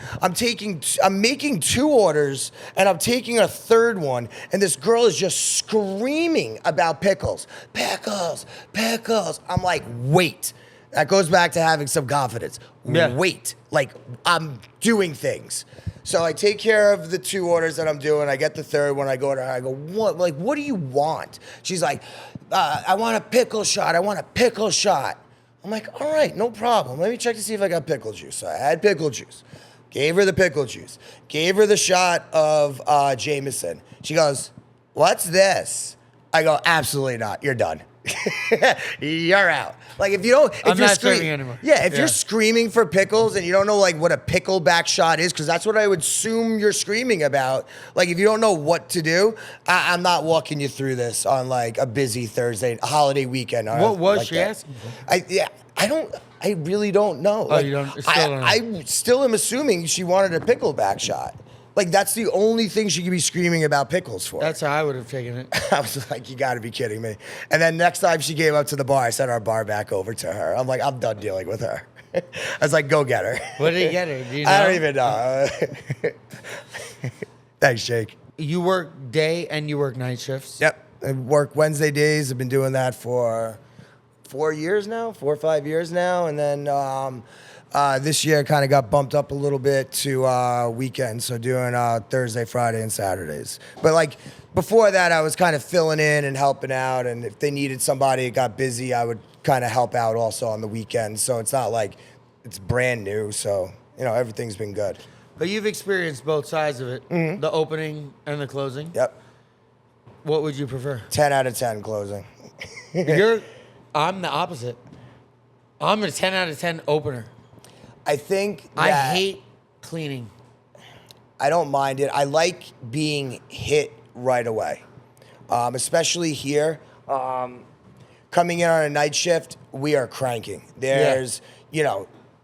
2 orders and I'm taking a 3rd one, and this girl is just screaming about pickles. Pickles, pickles. I'm like, wait. That goes back to having some confidence. Yeah. Wait. Like, I'm doing things. So I take care of the 2 orders that I'm doing. I get the 3rd one. I go to her. I go, what? Like, what do you want? She's like, I want a pickle shot. I want a pickle shot. I'm like, all right, no problem. Let me check to see if I got pickle juice. So I had pickle juice. Gave her the pickle juice. Gave her the shot of Jameson. She goes, what's this? I go, absolutely not. You're done. You're out. Like if you don't, if I'm you're not serving anymore. Yeah, if you're screaming for pickles and you don't know like what a pickleback shot is, because that's what I would assume you're screaming about. Like if you don't know what to do, I'm not walking you through this on like a busy Thursday, holiday weekend. What was like she that. asking for? I really don't know. Oh, you don't. Still don't know. I still am assuming she wanted a pickleback shot. Like that's the only thing she could be screaming about pickles for. That's how I would have taken it. I was like, you got to be kidding me. And then next time she came up to the bar, I sent our bar back over to her. I'm like, I'm done dealing with her. I was like, go get her. What did he get her? Do you know? I don't even know. Thanks, Jake. You work day and you work night shifts? Yep. I work Wednesday days. I've been doing that for 4 or 5 years now. And then this year kind of got bumped up a little bit to weekends. So doing Thursday, Friday, and Saturdays. But like before that, I was kind of filling in and helping out. And if they needed somebody, it got busy, I would kind of help out also on the weekends. So it's not like it's brand new. So, everything's been good. But you've experienced both sides of it, the opening and the closing. Yep. What would you prefer? 10 out of 10 closing. I'm the opposite. I'm a 10 out of 10 opener. I think I that hate cleaning. I don't mind it. I like being hit right away, especially here. Coming in on a night shift, we are cranking. There's,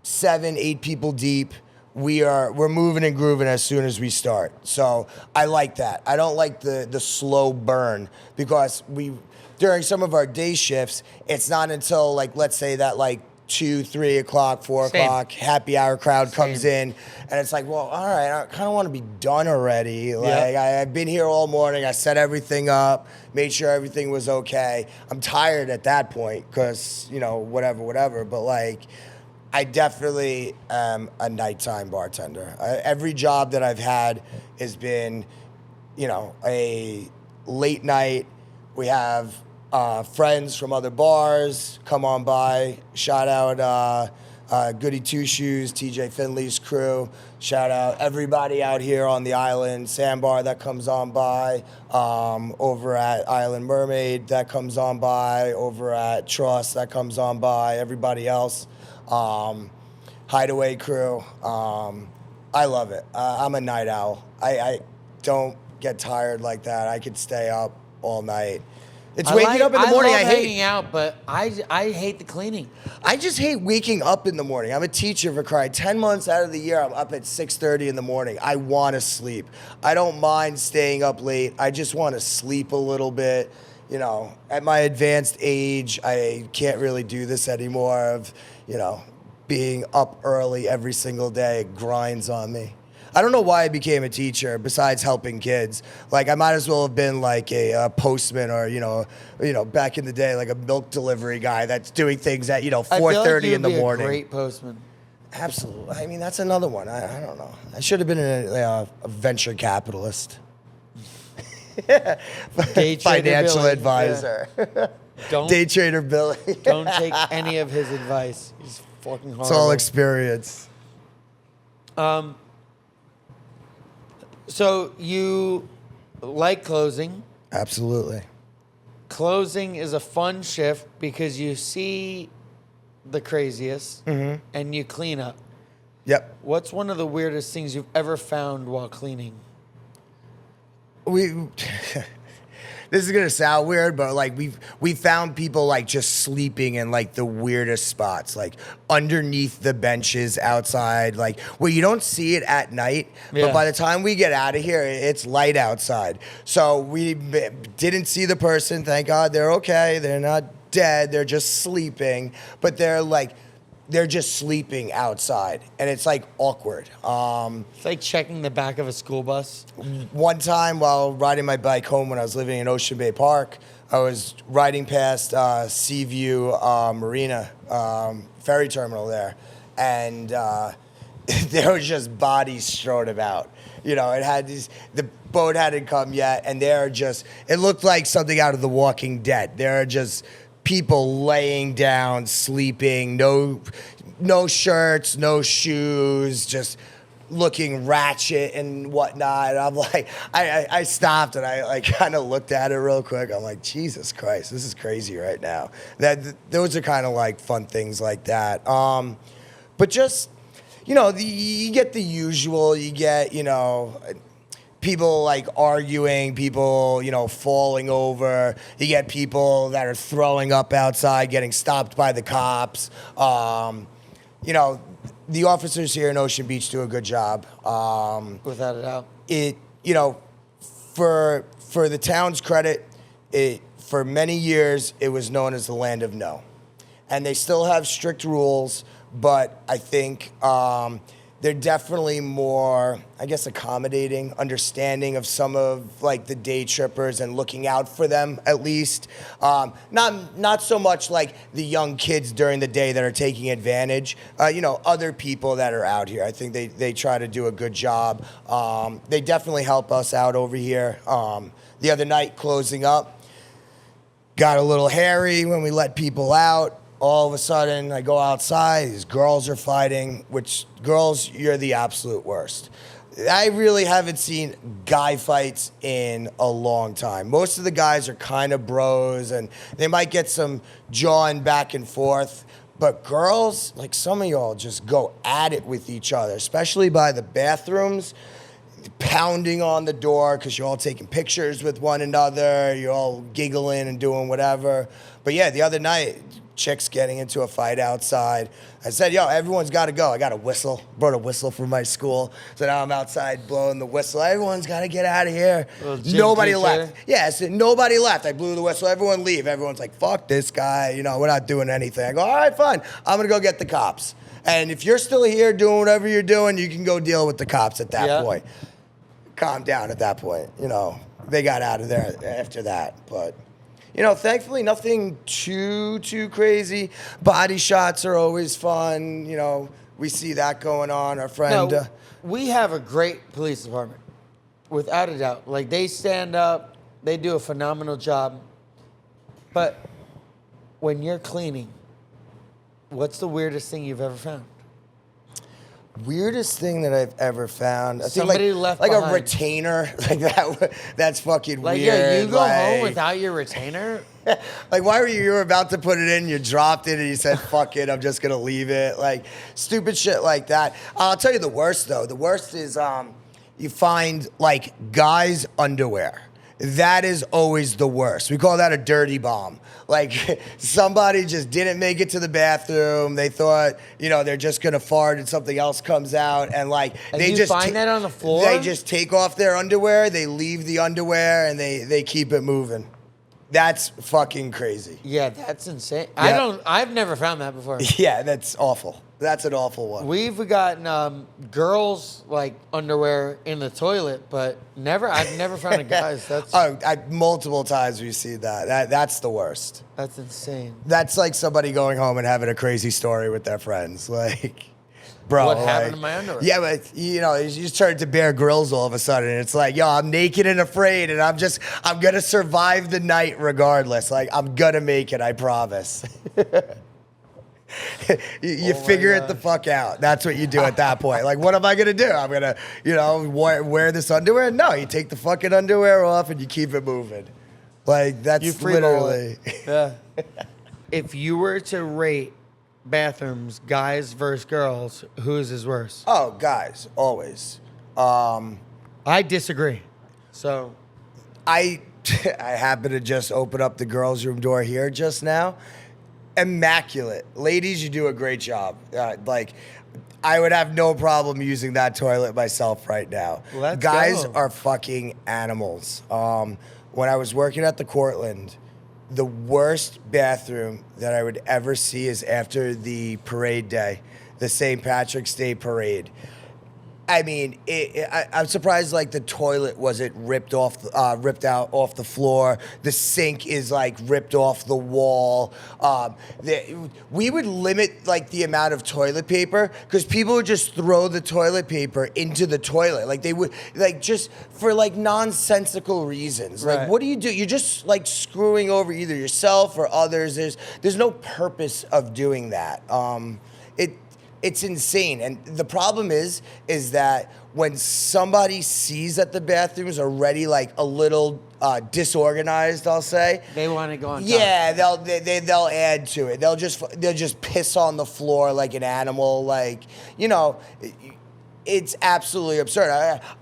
7, 8 people deep. We're moving and grooving as soon as we start. So I like that. I don't like the slow burn because during some of our day shifts, it's not until like, let's say that like 2, 3 o'clock, 4 o'clock, happy hour crowd comes in, and it's like, well, all right, I kind of want to be done already. Like I've been here all morning. I set everything up, made sure everything was okay. I'm tired at that point because whatever. But like, I definitely am a nighttime bartender. Every job that I've had has been, a late night. We have friends from other bars come on by. Shout out Goody Two Shoes, TJ Finley's crew. Shout out everybody out here on the island. Sandbar that comes on by. Over at Island Mermaid that comes on by. Over at Trust that comes on by. Everybody else. Hideaway crew. I love it. I'm a night owl. I don't get tired like that. I could stay up all night. It's waking up in the morning. I I love hate hanging out, but I hate the cleaning. I just hate waking up in the morning. I'm a teacher for crying. 10 months out of the year, I'm up at 6:30 in the morning. I want to sleep. I don't mind staying up late. I just want to sleep a little bit. At my advanced age, I can't really do this anymore of, being up early every single day. It grinds on me. I don't know why I became a teacher besides helping kids. Like I might as well have been like a postman or, back in the day, like a milk delivery guy that's doing things at, 4:30 in the morning. A great postman. Absolutely. I mean, that's another one. I don't know. I should have been a venture capitalist. Financial Billy. advisor. Yeah. Day trader Billy. Don't take any of his advice. He's fucking horrible. It's all experience. So you like closing. Absolutely. Closing is a fun shift because you see the craziest and you clean up. Yep. What's one of the weirdest things you've ever found while cleaning? This is gonna sound weird, but like we found people like just sleeping in like the weirdest spots, like underneath the benches outside, like where you don't see it at night, but by the time we get out of here, it's light outside. So we didn't see the person. Thank God they're okay. They're not dead. They're just sleeping, but they're just sleeping outside, and it's like awkward. It's like checking the back of a school bus. One time while riding my bike home when I was living in Ocean Bay Park, I was riding past Seaview Marina, ferry terminal there, and there was just bodies strewn about. You know, the boat hadn't come yet, and it looked like something out of The Walking Dead. There are just people laying down, sleeping, no shirts, no shoes, just looking ratchet and whatnot. And I'm like, I stopped and I kind of looked at it real quick. I'm like, Jesus Christ, this is crazy right now. Those are kind of like fun things like that. But just, you get the usual. You get, people like arguing, people, falling over. You get people that are throwing up outside, getting stopped by the cops. The officers here in Ocean Beach do a good job. Without a doubt. For the town's credit, for many years, it was known as the land of no. And they still have strict rules, but I think they're definitely more, I guess, accommodating, understanding of some of like the day trippers and looking out for them at least. Not so much like the young kids during the day that are taking advantage. Other people that are out here. I think they try to do a good job. They definitely help us out over here. The other night, closing up, got a little hairy when we let people out. All of a sudden, I go outside, these girls are fighting, which, girls, you're the absolute worst. I really haven't seen guy fights in a long time. Most of the guys are kind of bros, and they might get some jawing back and forth. But girls, like some of y'all, just go at it with each other, especially by the bathrooms, pounding on the door because you're all taking pictures with one another, you're all giggling and doing whatever. But yeah, the other night, chicks getting into a fight outside. I said, everyone's got to go. I got a whistle. Brought a whistle from my school. So now I'm outside blowing the whistle. Everyone's got to get out of here. Nobody left. Yeah, so nobody left. I blew the whistle. Everyone leave. Everyone's like, fuck this guy. We're not doing anything. I go, all right, fine. I'm going to go get the cops. And if you're still here doing whatever you're doing, you can go deal with the cops at that point. Calm down at that point. They got out of there after that. But thankfully nothing too crazy. Body shots are always fun. We see that going on. Our friend. No, we have a great police department, without a doubt. Like, they stand up, they do a phenomenal job. But when you're cleaning, what's the weirdest thing you've ever found? Weirdest thing that I've ever found. I Somebody think left like behind. a retainer, like that. That's fucking like, weird. Yeah, you go home without your retainer. Like, why were you were about to put it in, you dropped it, and you said, "Fuck it, I'm just gonna leave it." Like, stupid shit like that. I'll tell you the worst though. The worst is you find like guys' underwear. That is always the worst. We call that a dirty bomb. Like, somebody just didn't make it to the bathroom. They thought, they're just gonna fart and something else comes out, and like And they you just find that on the floor. They just take off their underwear. They leave the underwear, and they keep it moving. That's fucking crazy. Yeah, that's insane. Yeah. I've never found that before. Yeah, that's awful. That's an awful one. We've gotten girls like underwear in the toilet, but I've never found a guy's. That's Multiple times we've seen that. That's the worst. That's insane. That's like somebody going home and having a crazy story with their friends. Like, bro, What happened to my underwear? Yeah, but you just turn to Bear Grylls all of a sudden. It's like, I'm naked and afraid, and I'm gonna survive the night regardless. Like, I'm gonna make it, I promise. You figure it the fuck out. That's what you do at that point. Like, what am I gonna do? I'm gonna, wear this underwear? No, you take the fucking underwear off and you keep it moving. Like, that's You free ball literally. it. Yeah. If you were to rate bathrooms, guys versus girls, whose is worse? Oh, guys, always. I disagree. So I happen to just open up the girls' room door here just now. Immaculate. Ladies, you do a great job. I would have no problem using that toilet myself right now. Let's Guys go. are fucking animals. When I was working at the Cortland, the worst bathroom that I would ever see is after the parade day, the St. Patrick's Day parade. I mean, I'm surprised like the toilet wasn't ripped out off the floor. The sink is like ripped off the wall. We would limit like the amount of toilet paper because people would just throw the toilet paper into the toilet. Like they would like just for like nonsensical reasons. Like Right. what do? You're just like screwing over either yourself or others. There's no purpose of doing that. It's insane. And the problem is that when somebody sees that the bathrooms are already like a little disorganized, I'll say. They want to go on top. Yeah, they'll add to it. They'll just piss on the floor like an animal. Like, you know, it's absolutely absurd.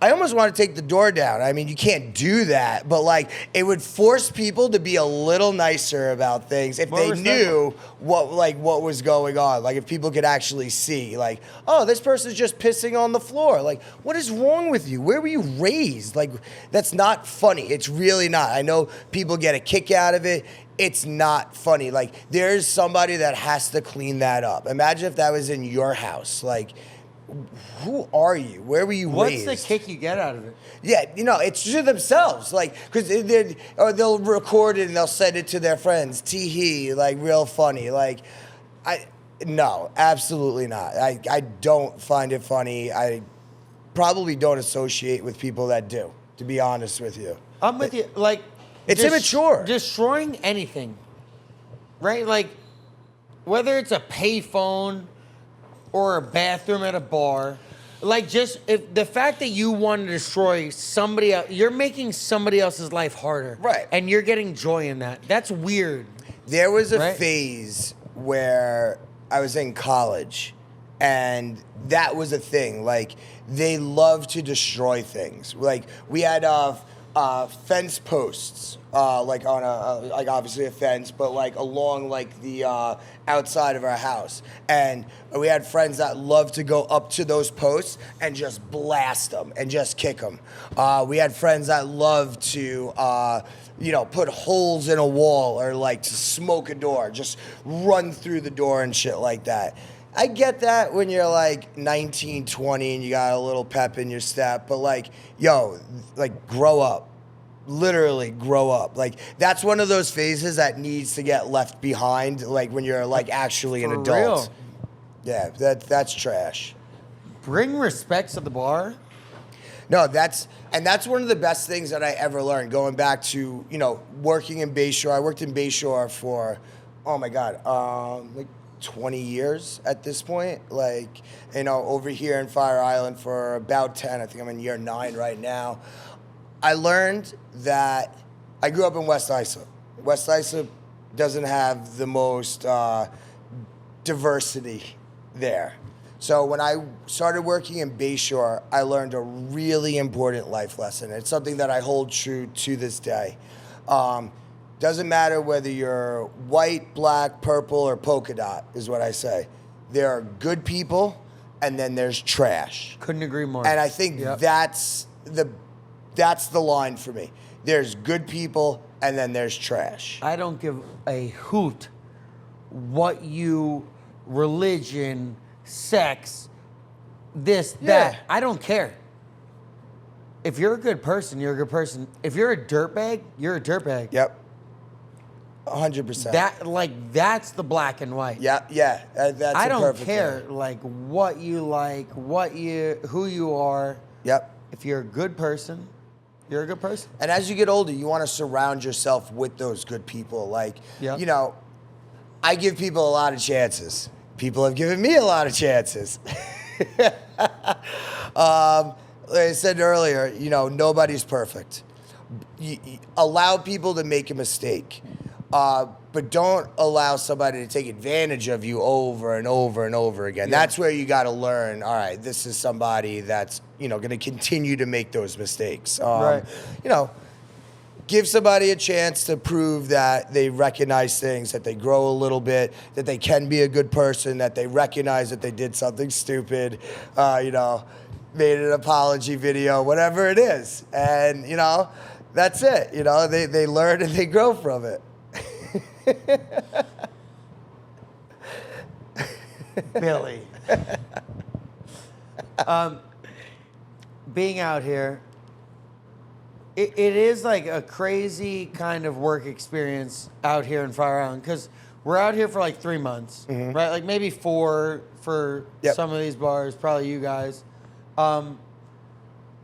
I almost want to take the door down. I mean, you can't do that, but like it would force people to be a little nicer about things if they knew what was going on. Like if people could actually see, like, oh, this person's just pissing on the floor. Like, what is wrong with you? Where were you raised? Like, that's not funny. It's really not. I know people get a kick out of it. It's not funny. Like, there's somebody that has to clean that up. Imagine if that was in your house. Like, who are you? Where were you raised? What's the kick you get out of it? Yeah, you know, it's to themselves. Like, because they'll record it and they'll send it to their friends. Tee-hee, like, real funny. Like, no, absolutely not. I don't find it funny. I probably don't associate with people that do, to be honest with you. I'm with you. Like, It's immature. Destroying anything, right? Like, whether it's a payphone or a bathroom at a bar, like just if the fact that you want to destroy somebody else, you're making somebody else's life harder, Right? And you're getting joy in that. That's weird. There was a phase where I was in college, and that was a thing. Like they love to destroy things. Like we had fence posts, like on like obviously a fence, but like along like the outside of our house, and we had friends that loved to go up to those posts and just blast them and just kick them. We had friends that loved to put holes in a wall or like to smoke a door, just run through the door and shit like that. I get that when you're like 19, 20 and you got a little pep in your step, but like, yo, like grow up. Literally grow up. Like that's one of those phases that needs to get left behind, like when you're like actually an For adult. real. Yeah, that's trash. Bring respect to the bar. No, that's one of the best things that I ever learned. Going back to, working in Bayshore. I worked in Bayshore for, oh my God, like 20 years at this point. Like, over here in Fire Island for about 10. I think I'm in year 9 right now. I learned that I grew up in West Isa. West Isa doesn't have the most diversity there. So when I started working in Bayshore, I learned a really important life lesson. It's something that I hold true to this day. Doesn't matter whether you're white, black, purple, or polka dot, is what I say. There are good people, and then there's trash. Couldn't agree more. And I think that's the line for me. There's good people, and then there's trash. I don't give a hoot what you, religion, sex, this, that. I don't care. If you're a good person, you're a good person. If you're a dirtbag, you're a dirtbag. Yep. 100%. That's the black and white. Yeah. That's I a don't perfect care thing. what you like, who you are. Yep. If you're a good person, you're a good person. And as you get older, you want to surround yourself with those good people. Like, I give people a lot of chances. People have given me a lot of chances. Like I said earlier, nobody's perfect. You allow people to make a mistake, but don't allow somebody to take advantage of you over and over and over again. Yeah. That's where you got to learn, all right, this is somebody that's, going to continue to make those mistakes. Right. Give somebody a chance to prove that they recognize things, that they grow a little bit, that they can be a good person, that they recognize that they did something stupid, made an apology video, whatever it is. And, that's it. They learn and they grow from it. Billy. being out here, it is like a crazy kind of work experience out here in Fire Island because we're out here for like 3 months, right? Like maybe 4 for some of these bars, probably you guys. But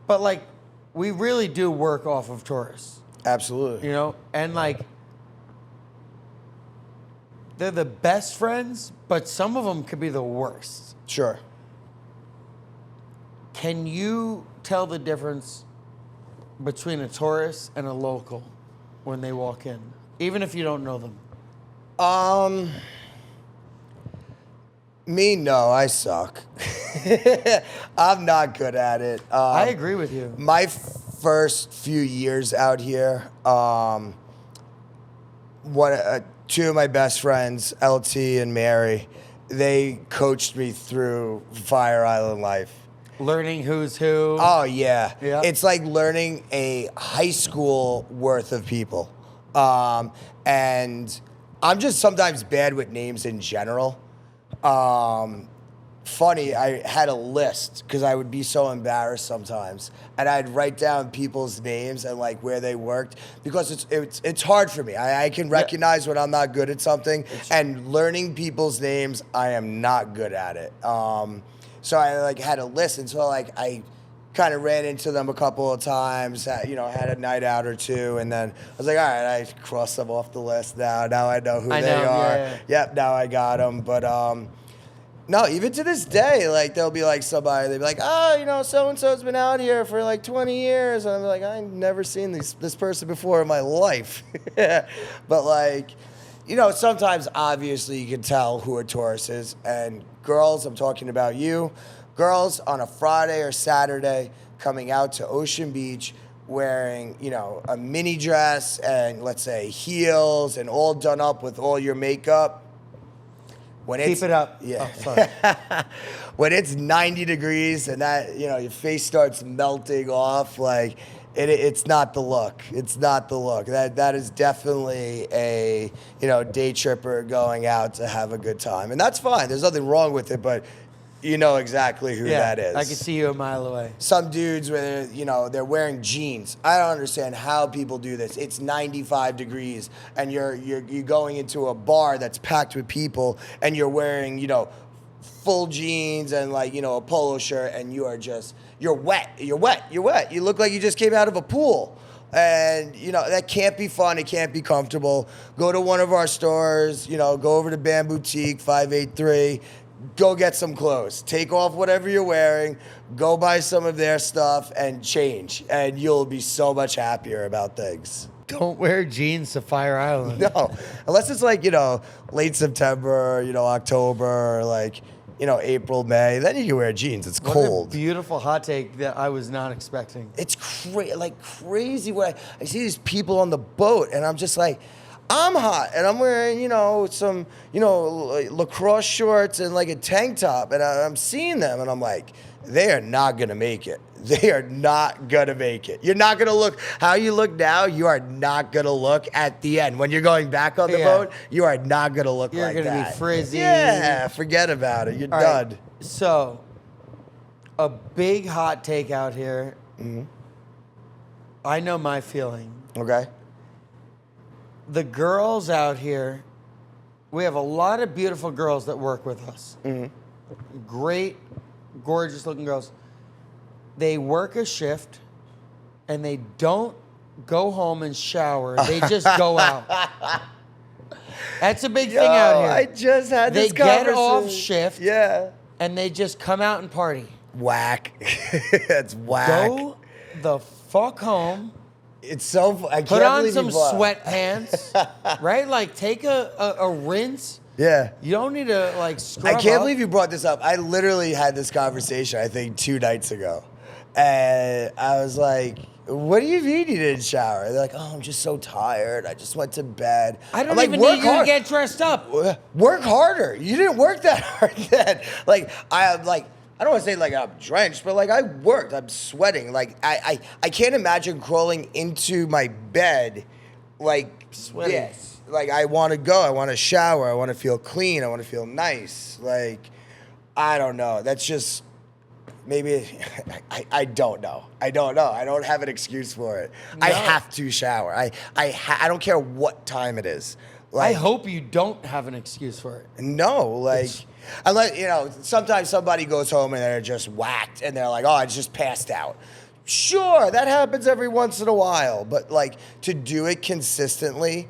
like, we really do work off of tourists. Absolutely. You know? And like, they're the best friends, but some of them could be the worst. Sure. Can you tell the difference between a tourist and a local when they walk in, even if you don't know them? Me, no, I suck. I'm not good at it. I agree with you. My first few years out here, two of my best friends, LT and Mary, they coached me through Fire Island life. Learning who's who. Oh, yeah. Yeah. It's like learning a high school worth of people. And I'm just sometimes bad with names in general. Funny, I had a list because I would be so embarrassed sometimes, and I'd write down people's names and like where they worked because it's hard for me. I can recognize when I'm not good at something, and learning people's names, I am not good at it. So I like had a list, and so like I kind of ran into them a couple of times, had a night out or two, and then I was like, all right, I crossed them off the list now. Now I know who they are. Yeah. Yep, now I got them. But no, even to this day, like there'll be like somebody, they'll be like, oh, so-and-so's been out here for like 20 years. And I'm like, I've never seen this person before in my life. But like, sometimes obviously you can tell who a tourist is. And girls, I'm talking about you. Girls on a Friday or Saturday coming out to Ocean Beach wearing, a mini dress and let's say heels and all done up with all your makeup. Keep it up. Yeah. Oh, sorry. When it's 90 degrees and that, your face starts melting off, like it's not the look. It's not the look. That is definitely a, day tripper going out to have a good time. And that's fine. There's nothing wrong with it, but you know exactly who that is. I can see you a mile away. Some dudes where they're wearing jeans. I don't understand how people do this. It's 95 degrees and you're going into a bar that's packed with people and you're wearing, full jeans and like, a polo shirt and you're wet. You're wet. You look like you just came out of a pool. And, that can't be fun. It can't be comfortable. Go to one of our stores, go over to Bam Boutique 583. Go get some clothes. Take off whatever you're wearing. Go buy some of their stuff and change. And you'll be so much happier about things. Don't wear jeans to Fire Island. No. Unless it's like, late September, October, like, April, May. Then you can wear jeans. It's cold. What a beautiful hot take that I was not expecting. It's crazy. When I see these people on the boat and I'm just like, I'm hot and I'm wearing, some, lacrosse shorts and like a tank top and I'm seeing them and I'm like, they are not going to make it. They are not going to make it. You're not going to look how you look now. You are not going to look at the end. When you're going back on the boat, you are not going to look like that. You're going to be frizzy. Yeah, forget about it. You're done. Right. So, a big hot take out here. Mm-hmm. I know my feeling. Okay. The girls out here, we have a lot of beautiful girls that work with us. Mm-hmm. Great, gorgeous looking girls. They work a shift and they don't go home and shower. They just go out. That's a big thing out here. I just had this conversation. They get off shift. Yeah. And they just come out and party. Whack. That's whack. Go the fuck home. It's so. I can't Put on believe some you bought. sweatpants, right? Like take a rinse. Yeah. You don't need to like scrub I can't up. believe you brought this up. I literally had this conversation, I think, 2 nights ago. And I was like, what do you mean you didn't shower? They're like, oh, I'm just so tired. I just went to bed. I don't I'm like, even work need you to hard. get dressed up. Work harder. You didn't work that hard then. I don't want to say like I'm drenched, but like I worked. I'm sweating. Like I can't imagine crawling into my bed like Sweating. this. Like I want to go. I want to shower. I want to feel clean. I want to feel nice. Like I don't know. That's just Maybe I don't know. I don't know. I don't have an excuse for it. I No. have to shower. I don't care what time it is. I Like, hope you don't have an excuse for it. no, like, unless, sometimes somebody goes home and they're just whacked and they're like, oh, I just passed out. Sure, that happens every once in a while, but like to do it consistently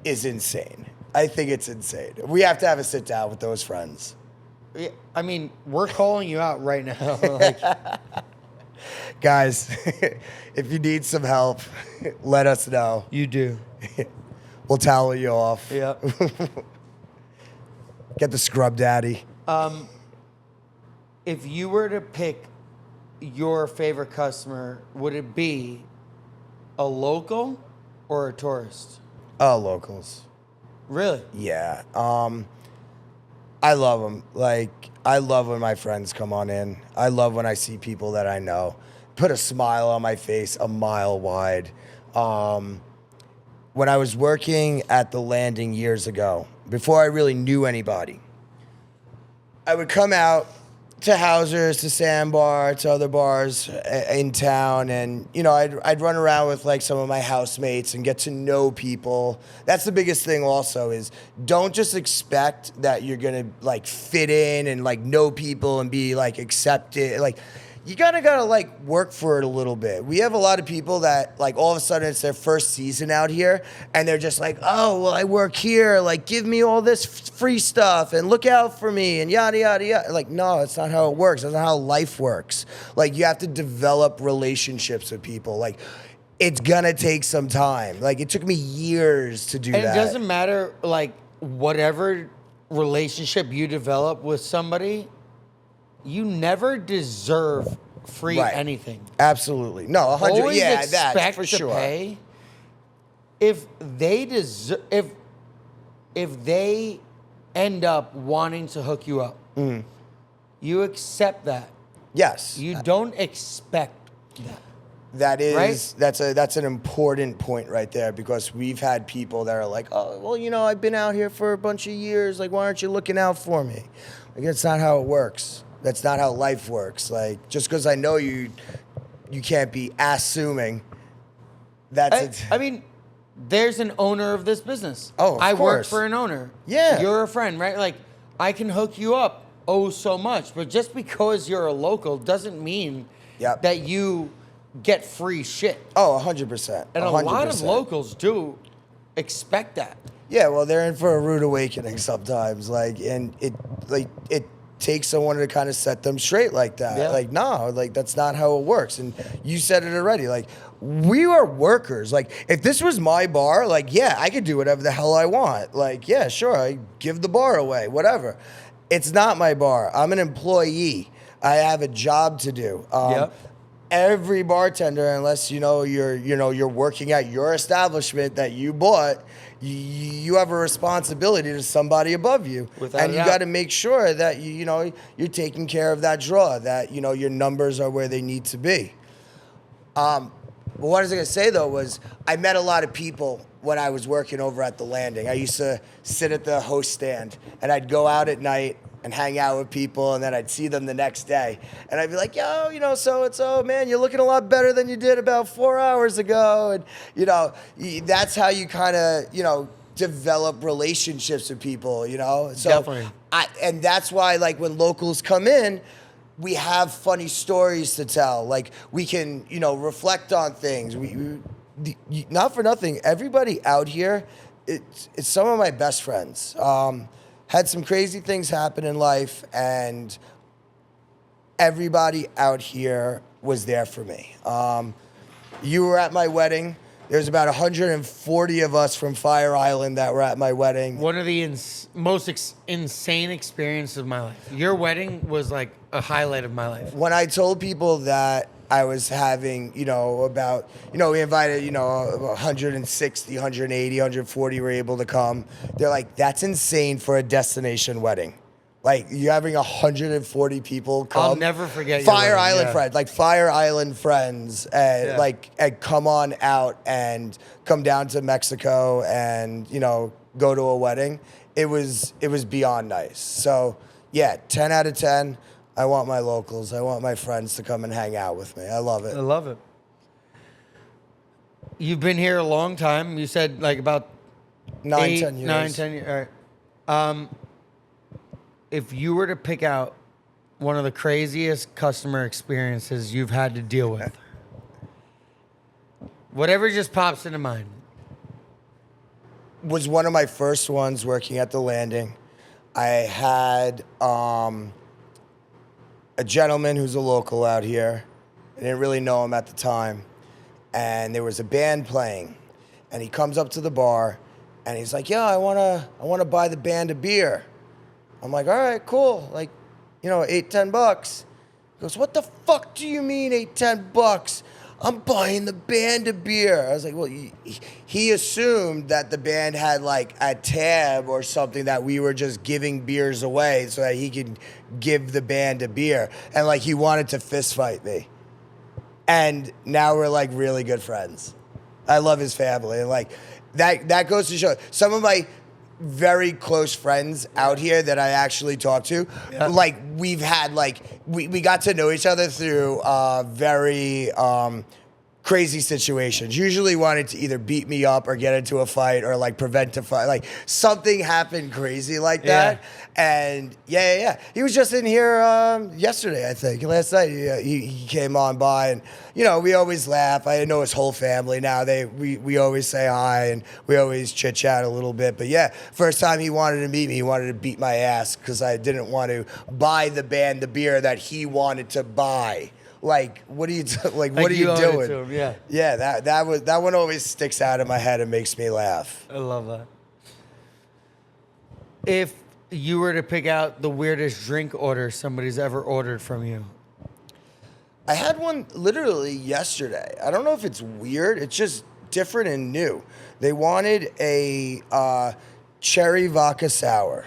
is insane. I think it's insane. We have to have a sit down with those friends. Yeah, I mean, we're calling you out right now. Like, Guys, if you need some help, let us know. you do. We'll towel you off. Yeah. Get the scrub daddy. If you were to pick your favorite customer, would it be a local or a tourist? Oh, locals. Really? Yeah. I love them. Like, I love when my friends come on in. I love when I see people that I know. Put a smile on my face a mile wide. When I was working at the Landing years ago, before I really knew anybody, I would come out to Hauser's, to Sandbar, to other bars in town, and I'd run around with like some of my housemates and get to know people. That's the biggest thing. Also, is don't just expect that you're gonna like fit in and like know people and be like accepted. Like, you gotta like work for it a little bit. We have a lot of people that like all of a sudden it's their first season out here and they're just like, oh, well, I work here. Like, give me all this free stuff and look out for me and yada, yada, yada. Like, no, that's not how it works. That's not how life works. Like, you have to develop relationships with people. Like, it's gonna take some time. Like, it took me years to do And that. it doesn't matter, like, whatever relationship you develop with somebody, you never deserve free Right. anything. Absolutely. No, 100. Always Yeah, expect that's for to sure. pay. If they deserve, if they end up wanting to hook you up, you accept that. Yes. You don't expect that. That is Right? that's an important point right there, because we've had people that are like, oh, well, I've been out here for a bunch of years. Like, why aren't you looking out for me? Like, that's not how it works. That's not how life works. Like, just because I know you can't be assuming. I mean, there's an owner of this business. Oh, of I work course. for an owner. Yeah. You're a friend, right? Like, I can hook you up so much, but just because you're a local doesn't mean Yep. that you get free shit. Oh, 100%. And a lot of locals do expect that. Yeah, well, they're in for a rude awakening sometimes. Like, and it takes someone to kind of set them straight like that. Yeah. Like, no, like, that's not how it works. And you said it already. Like, we are workers. Like, if this was my bar, like, yeah, I could do whatever the hell I want. Like, yeah, sure, I give the bar away, whatever. It's not my bar. I'm an employee. I have a job to do. Yep. Every bartender, unless you're working at your establishment that you bought, you have a responsibility to somebody above you, Without and a you doubt. got to make sure that you're taking care of that draw, that your numbers are where they need to be. But what I was gonna say though was I met a lot of people when I was working over at the Landing. I used to sit at the host stand and I'd go out at night and hang out with people, and then I'd see them the next day. And I'd be like, yo, so-and-so, man, you're looking a lot better than you did about 4 hours ago. And, that's how you kind of, develop relationships with people, So Definitely. and that's why, like, when locals come in, we have funny stories to tell. Like, we can, reflect on things. Not for nothing, everybody out here, it's some of my best friends. Had some crazy things happen in life, and everybody out here was there for me. You were at my wedding. There's about 140 of us from Fire Island that were at my wedding. One of the most insane experiences of my life. Your wedding was like a highlight of my life. When I told people that I was having, we invited, 160, 180, 140 were able to come. They're like, that's insane for a destination wedding. Like, you're having 140 people come. I'll never forget your Fire wedding, Island yeah. friends, like Fire Island friends, and and come on out and come down to Mexico and, go to a wedding. It was beyond nice. So, yeah, 10 out of 10. I want my locals. I want my friends to come and hang out with me. I love it. I love it. You've been here a long time. You said like about 10 years. 10 years. All right. If you were to pick out one of the craziest customer experiences you've had to deal with, whatever just pops into mind. Was one of my first ones working at the landing. I had a gentleman who's a local out here. I didn't really know him at the time. And there was a band playing. And he comes up to the bar and he's like, yeah, I wanna buy the band a beer. I'm like, all right, cool. Like, $8-10. He goes, what the fuck do you mean $8-10? I'm buying the band a beer. I was like, well, he assumed that the band had like a tab or something that we were just giving beers away so that he could give the band a beer. And like he wanted to fist fight me. And now we're like really good friends. I love his family. And like that goes to show some of my very close friends out here that I actually talk to. Yeah. Like we've had like we got to know each other through very crazy situations. Usually wanted to either beat me up or get into a fight or like prevent a fight. Like something happened crazy like that. And yeah. He was just in here yesterday, I think. Last night he came on by and we always laugh. I know his whole family now. We always say hi and we always chit chat a little bit. But yeah, first time he wanted to meet me, he wanted to beat my ass because I didn't want to buy the band the beer that he wanted to buy. Like, what are you doing? To him, yeah. That one always sticks out in my head and makes me laugh. I love that. If you were to pick out the weirdest drink order somebody's ever ordered from you, I had one literally yesterday. I don't know if it's weird. It's just different and new. They wanted a cherry vodka sour.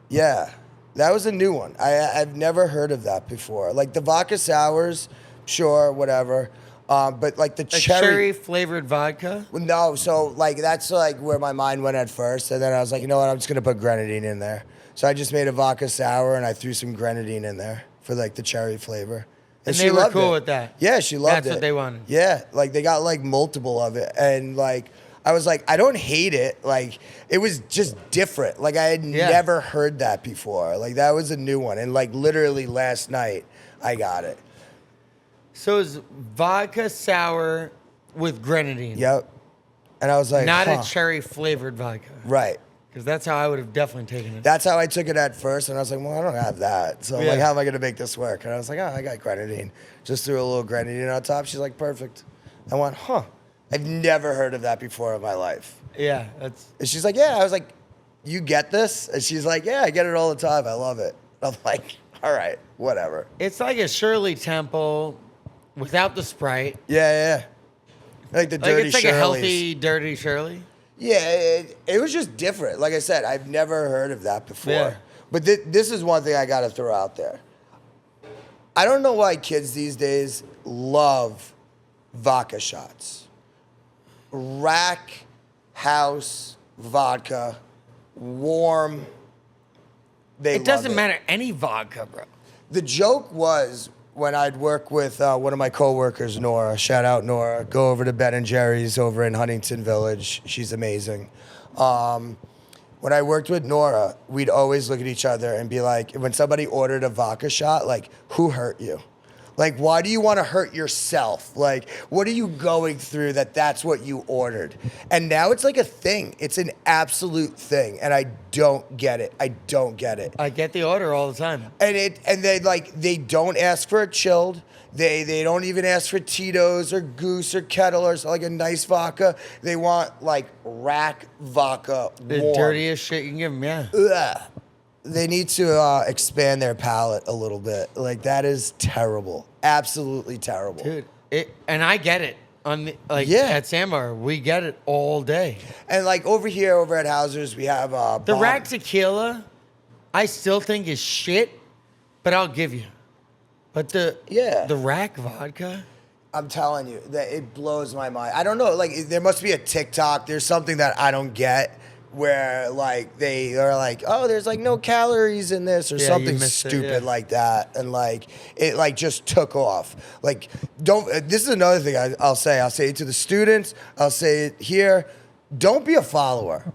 Yeah. That was a new one. I've never heard of that before. Like the vodka sours, sure, whatever. But like the cherry flavored vodka? Well, no, so like that's like where my mind went at first. And then I was like, you know what, I'm just gonna put grenadine in there. So I just made a vodka sour and I threw some grenadine in there for like the cherry flavor. And she were cool with that. Yeah, she loved it. That's what they wanted. Yeah, like they got like multiple of it. And like I was like, I don't hate it. Like, it was just different. Like, I had never heard that before. Like, that was a new one. And, like, literally last night, I got it. So it's vodka sour with grenadine. Yep. And I was like, not a cherry-flavored vodka. Right. Because that's how I would have definitely taken it. That's how I took it at first. And I was like, well, I don't have that. So, like, how am I going to make this work? And I was like, I got grenadine. Just threw a little grenadine on top. She's like, perfect. I went, I've never heard of that before in my life. Yeah, and she's like, yeah. I was like, you get this? And she's like, yeah, I get it all the time. I love it. I'm like, all right, whatever. It's like a Shirley Temple without the Sprite. Yeah. Like the dirty It's like Shirleys. A healthy, dirty Shirley. Yeah, it was just different. Like I said, I've never heard of that before. Yeah. But this is one thing I got to throw out there. I don't know why kids these days love vodka shots. Rack house vodka, warm. It doesn't matter any vodka, bro. The joke was when I'd work with one of my coworkers, Nora. Shout out Nora. Go over to Ben and Jerry's over in Huntington Village. She's amazing. When I worked with Nora, we'd always look at each other and be like, when somebody ordered a vodka shot, like, who hurt you? Like, why do you want to hurt yourself? Like, what are you going through that's what you ordered? And now it's like a thing. It's an absolute thing. And I don't get it. I get the order all the time. And they don't ask for it chilled. They don't even ask for Tito's or Goose or Kettle or like a nice vodka. They want like rack vodka warm. The dirtiest shit you can give them, yeah. Ugh. They need to expand their palate a little bit. Like, that is terrible. Absolutely terrible. Dude, and I get it. At Sandbar, we get it all day. And, like, over at Hauser's, we have... the rack tequila, I still think is shit, but I'll give you. But the rack vodka... I'm telling you, that it blows my mind. I don't know. Like, there must be a TikTok. There's something that I don't get where like they are like, oh, there's like no calories in this or Yeah, you something missed it, stupid yeah. like that, and like it like just took off. Like, don't. This is another thing I'll say. I'll say it to the students. I'll say it here. Don't be a follower.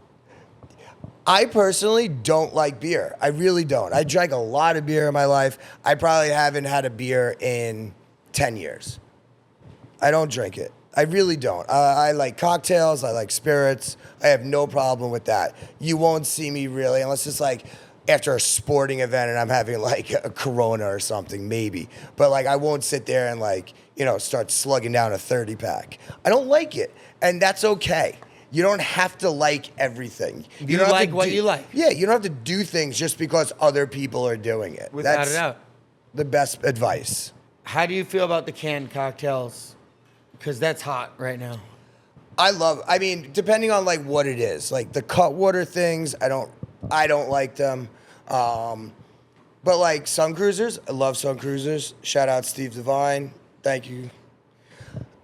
I personally don't like beer. I really don't. I drank a lot of beer in my life. I probably haven't had a beer in 10 years. I don't drink it. I really don't. I like cocktails. I like spirits. I have no problem with that. You won't see me really, unless it's like after a sporting event and I'm having like a Corona or something, maybe. But like I won't sit there and like, start slugging down a 30 pack. I don't like it. And that's okay. You don't have to like everything. You don't have like to what you like. Yeah, you don't have to do things just because other people are doing it. Without That's a doubt. the best advice. How do you feel about the canned cocktails? Because that's hot right now. I mean, depending on like what it is, like the Cutwater things, I don't like them. But like Sun Cruisers, I love Sun Cruisers. Shout out Steve Devine. Thank you.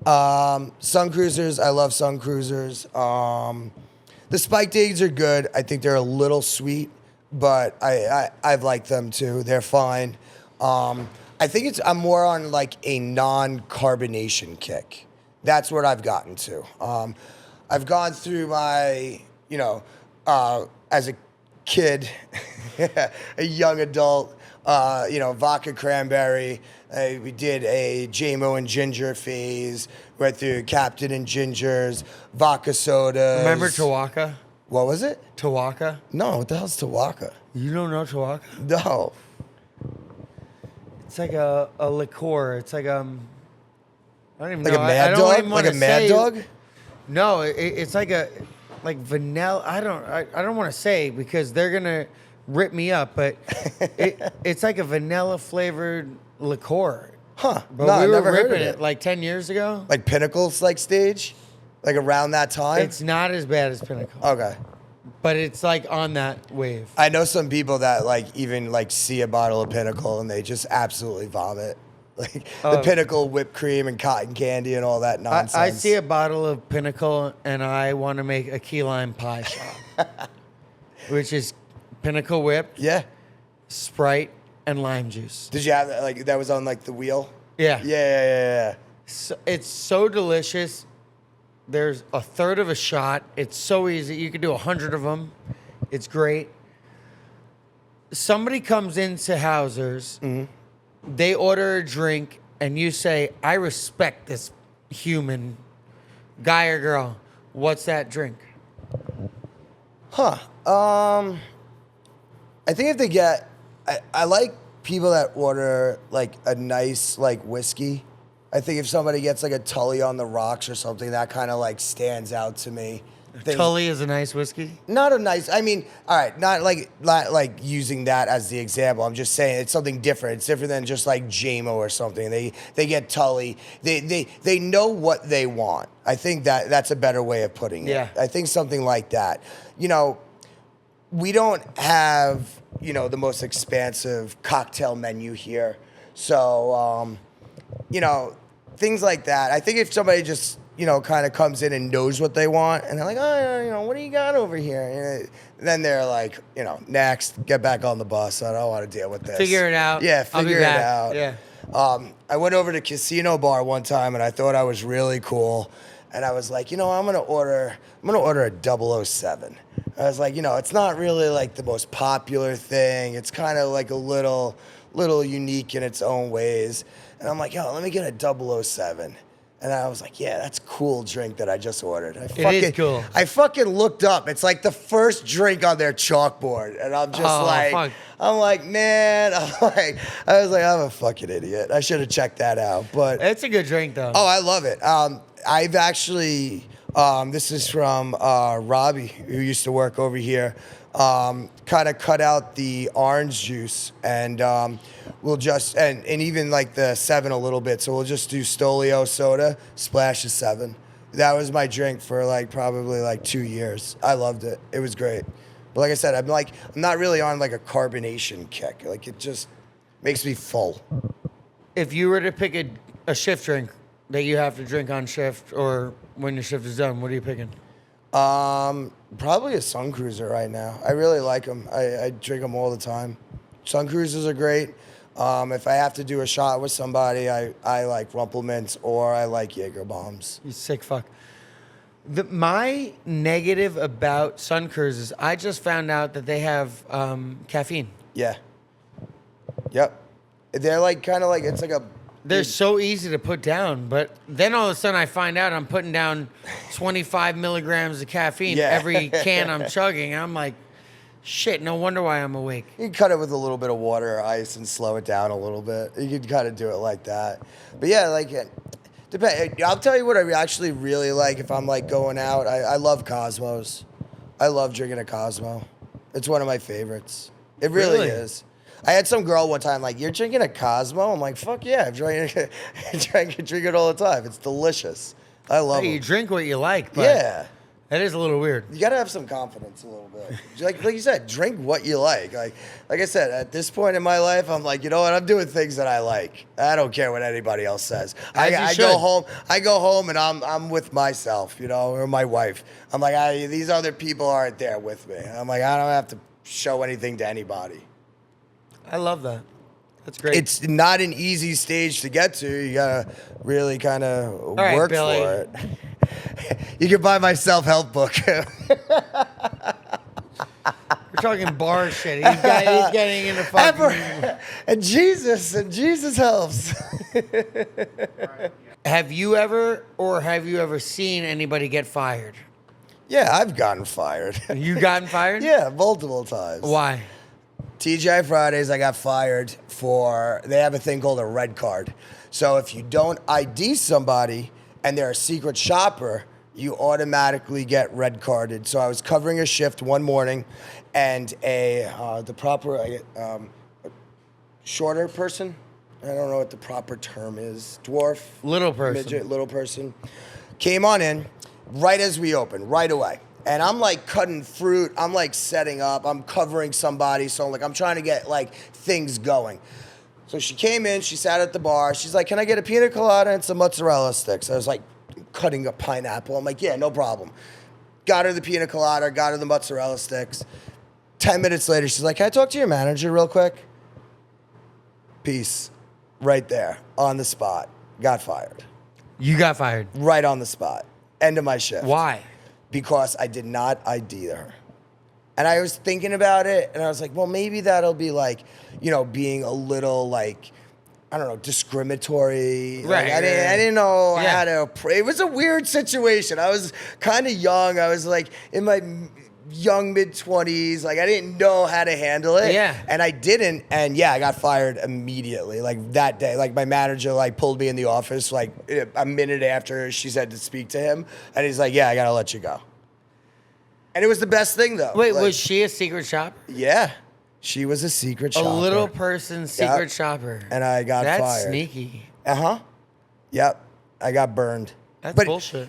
Sun Cruisers, I love Sun Cruisers. The spiked eggs are good. I think they're a little sweet, but I've liked them too. They're fine. I think I'm more on like a non-carbonation kick. That's what I've gotten to. I've gone through my, as a kid, a young adult, vodka cranberry. We did a JMO and ginger phase. Went through Captain and Gingers, vodka sodas. Remember Tawaka? What was it? Tawaka? No, what the hell's Tawaka? You don't know Tawaka? No. It's like a liqueur. It's like I don't even Like know. a Mad I don't Dog? even Like wanna a Mad say- Dog? No, it's like like vanilla. I don't want to say because they're gonna rip me up, but it's like a vanilla flavored liqueur. Huh. But No, we I were never heard ripping of it like 10 years ago. Like Pinnacle's like stage? Like around that time? It's not as bad as Pinnacle, Okay. but it's like on that wave. I know some people that like even like see a bottle of Pinnacle and they just absolutely vomit. Like the Pinnacle whipped cream and cotton candy and all that nonsense. I see a bottle of Pinnacle and I want to make a key lime pie shot, which is Pinnacle whipped, Yeah. Sprite, and lime juice. Did you have that? Like that was on like the wheel? Yeah. Yeah. So, it's so delicious. There's a third of a shot. It's so easy. You can do 100 of them. It's great. Somebody comes into Hauser's, they order a drink, and you say, I respect this human, guy or girl. What's that drink? Huh. I think if they get, I like people that order like a nice like whiskey. I think if somebody gets like a Tully on the rocks or something, that kind of like stands out to me. Tully is a nice whiskey. Not a nice. I mean, all right, not like using that as the example. I'm just saying it's something different. It's different than just like JMO or something. They get Tully. They know what they want. I think that's a better way of putting it. Yeah. I think something like that. We don't have the most expansive cocktail menu here, so things like that. I think if somebody just kind of comes in and knows what they want, and they're like, oh, what do you got over here? Then they're like, next, get back on the bus. I don't want to deal with this. Figure it out. Yeah, I'll be figure it back. out. Yeah. I went over to Casino Bar one time, and I thought I was really cool. And I was like, I'm gonna order a 007. I was like, it's not really like the most popular thing. It's kind of like a little unique in its own ways. And I'm like, let me get a 007. And I was like, yeah, that's a cool drink that I just ordered. It is cool. I fucking looked up. It's like the first drink on their chalkboard. And I'm just fuck. I'm like, man, I was like, I'm a fucking idiot. I should have checked that out. But It's a good drink, though. oh, I love it. I've actually, this is from Robbie, who used to work over here, kind of cut out the orange juice and we'll just, and even like the 7 a little bit. So we'll just do Stolio soda, splash of 7. That was my drink for like probably like 2 years. I loved it. It was great. But like I said, I'm not really on like a carbonation kick. Like it just makes me full. If you were to pick a shift drink that you have to drink on shift or when your shift is done, what are you picking? Probably a Sun Cruiser right now. I really like them. I drink them all the time. Sun Cruisers are great. If I have to do a shot with somebody, I like Rumpelmints or I like Jaeger bombs. You sick fuck. My negative about Sun Cruises, I just found out that they have caffeine. Yeah. Yep. They're like kind of like it's like a. They're so easy to put down, but then all of a sudden I find out I'm putting down 25 milligrams of caffeine every can I'm chugging. And I'm like, shit, no wonder why I'm awake. You can cut it with a little bit of water or ice and slow it down a little bit. You can kind of do it like that. But yeah, like, I'll tell you what I actually really like if I'm like going out. I love Cosmos. I love drinking a Cosmo. It's one of my favorites. It really is. I had some girl one time like, you're drinking a Cosmo? I'm like, fuck yeah, I'm drinking drink it all the time. It's delicious. I love it. You drink what you like, but yeah. That is a little weird. You gotta have some confidence a little bit. Like you said, drink what you like. Like I said, at this point in my life, I'm like, you know what? I'm doing things that I like. I don't care what anybody else says. I go home. I go home and I'm with myself, you know, or my wife. I'm like, these other people aren't there with me. I'm like, I don't have to show anything to anybody. I love that. That's great. It's not an easy stage to get to. You gotta really kind of work for it. You can buy my self-help book. We're talking bar shit. He's getting into fucking... And Jesus helps. Have you ever seen anybody get fired? Yeah, I've gotten fired. You gotten fired? Yeah, multiple times. Why? TGI Fridays, I got fired for, they have a thing called a red card. So if you don't ID somebody and they're a secret shopper, you automatically get red carded. So I was covering a shift one morning and shorter person, I don't know what the proper term is, dwarf? Little person. Midget, little person, came on in right as we opened, right away. And I'm like cutting fruit. I'm like setting up. I'm covering somebody. So like I'm trying to get like things going. So she came in. She sat at the bar. She's like, "Can I get a pina colada and some mozzarella sticks?" I was like, cutting a pineapple. I'm like, "Yeah, no problem." Got her the pina colada. Got her the mozzarella sticks. 10 minutes later, she's like, "Can I talk to your manager real quick?" Peace. Right there on the spot. Got fired. You got fired. Right on the spot. End of my shift. Why? Because I did not ID her. And I was thinking about it, and I was like, well, maybe that'll be like, you know, being a little like, I don't know, discriminatory. Right. Like, I didn't know how to pray. It was a weird situation. I was kind of young. I was like in my young mid-20s. Like I didn't know how to handle it. Yeah. And I didn't. And yeah, I got fired immediately. Like that day, like my manager like pulled me in the office like a minute after she said to speak to him. And he's like, "Yeah, I got to let you go." And it was the best thing though. Wait, like, was she a secret shopper? Yeah. She was a secret shopper. A little person secret shopper. And I got fired. That's sneaky. Uh-huh. Yep. I got burned. That's bullshit.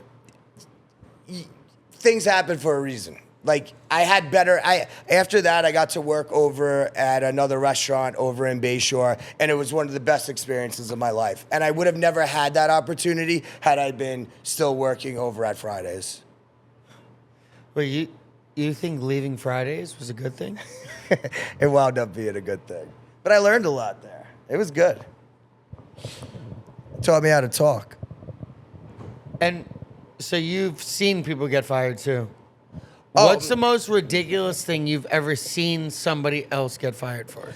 Things happen for a reason. Like after that I got to work over at another restaurant over in Bayshore, and it was one of the best experiences of my life. And I would have never had that opportunity had I been still working over at Fridays. Wait, you think leaving Fridays was a good thing? It wound up being a good thing. But I learned a lot there. It was good. It taught me how to talk. And so you've seen people get fired too. Oh, What's the most ridiculous thing you've ever seen somebody else get fired for?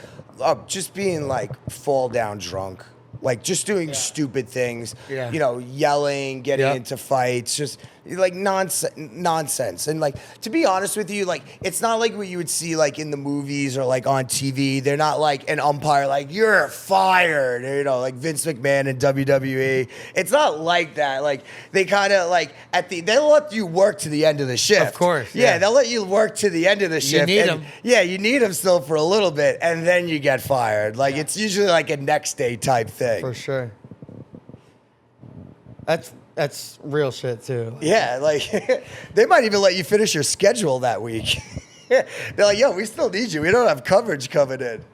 Just being like fall down drunk. Like just doing stupid things, Yeah. you know, yelling, getting into fights, just like nonsense. And like, to be honest with you, like, it's not like what you would see like in the movies or like on TV. They're not like an umpire, like, "You're fired," or, you know, like Vince McMahon in WWE. It's not like that. Like they kind of like they'll let you work to the end of the shift. Of course. Yeah, they'll let you work to the end of the shift. need them. Yeah, you need them still for a little bit, and then you get fired. Like it's usually like a next day type thing. For sure. That's real shit too. Yeah, like they might even let you finish your schedule that week. They're like, "Yo, we still need you. We don't have coverage coming in."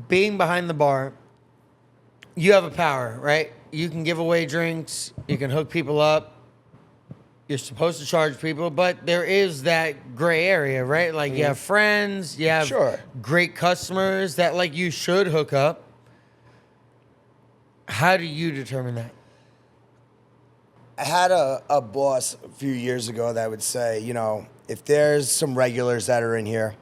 Being behind the bar, you have a power, right? You can give away drinks, you can hook people up. you're supposed to charge people, but there is that gray area, right? Like you have friends, you have Sure. great customers that like you should hook up. How do you determine that? I had a boss a few years ago that would say, you know, if there's some regulars that are in here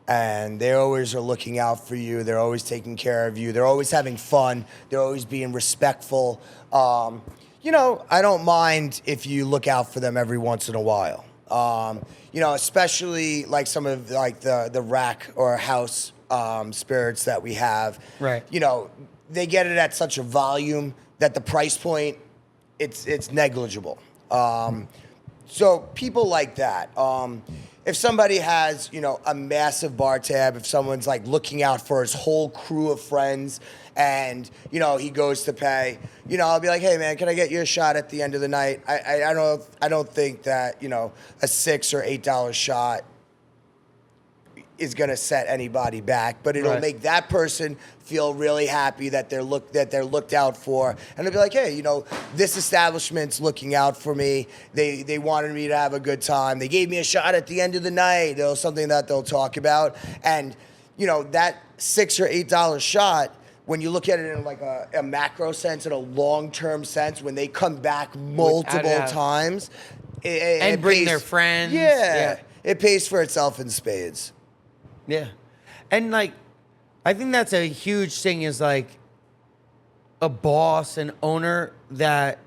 and they always are looking out for you, they're always taking care of you, they're always having fun, they're always being respectful. You know, I don't mind if you look out for them every once in a while. You know, especially like some of like the rack or house spirits that we have. Right. You know, they get it at such a volume that the price point, it's negligible. So people like that. If somebody has, you know, a massive bar tab, if someone's like looking out for his whole crew of friends and, you know, he goes to pay, you know, I'll be like, hey man, can I get you a shot at the end of the night? I don't think that, you know, a $6 or $8 shot is gonna set anybody back, but it'll make that person feel really happy that they're looked out for, and they'll be like, hey, you know, this establishment's looking out for me. They wanted me to have a good time. They gave me a shot at the end of the night. It was something that they'll talk about, and you know that $6 or $8 shot. When you look at it in like a macro sense, in a long-term sense, when they come back multiple times, and bring their friends, it pays for itself in spades. Yeah. And like, I think that's a huge thing is like a boss, an owner that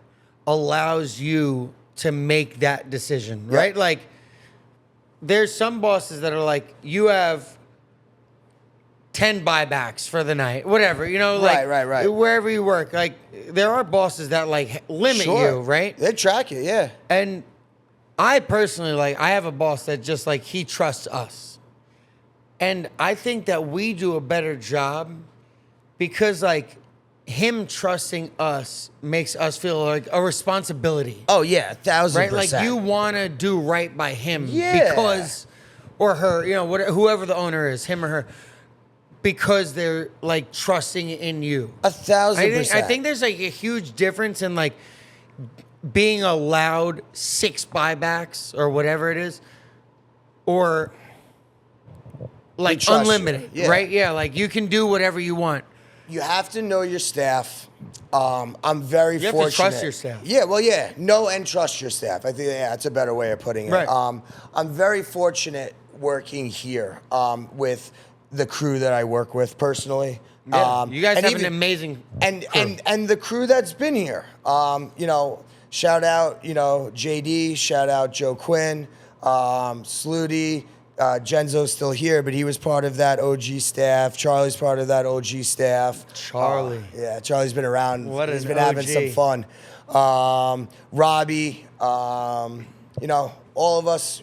allows you to make that decision, right? Like, there's some bosses that are like, you have 10 buybacks for the night, whatever, you know, like right. wherever you work. Like, there are bosses that like limit you, right? They track it, yeah. And I personally, like, I have a boss that just like, he trusts us. And I think that we do a better job because, like, him trusting us makes us feel like a responsibility. Oh, yeah, 1,000%. Right? Like, you want to do right by him because, or her, you know, whatever, whoever the owner is, him or her, because they're, like, trusting in you. 1,000%. I think there's, like, a huge difference in, like, being allowed 6 buybacks or whatever it is, or like unlimited, right? Yeah, like you can do whatever you want. You have to know your staff. I'm very fortunate. You have to trust your staff. Yeah, well, yeah. Know and trust your staff. I think that's a better way of putting it. Right. I'm very fortunate working here with the crew that I work with personally. Yeah. You guys have an amazing crew. And the crew that's been here. You know, shout out, you know, JD, shout out Joe Quinn, Sluty. Genzo's still here, but he was part of that OG staff. Charlie's part of that OG staff. Charlie. Yeah, Charlie's been around. He's been OG. having some fun. Robbie, you know, all of us,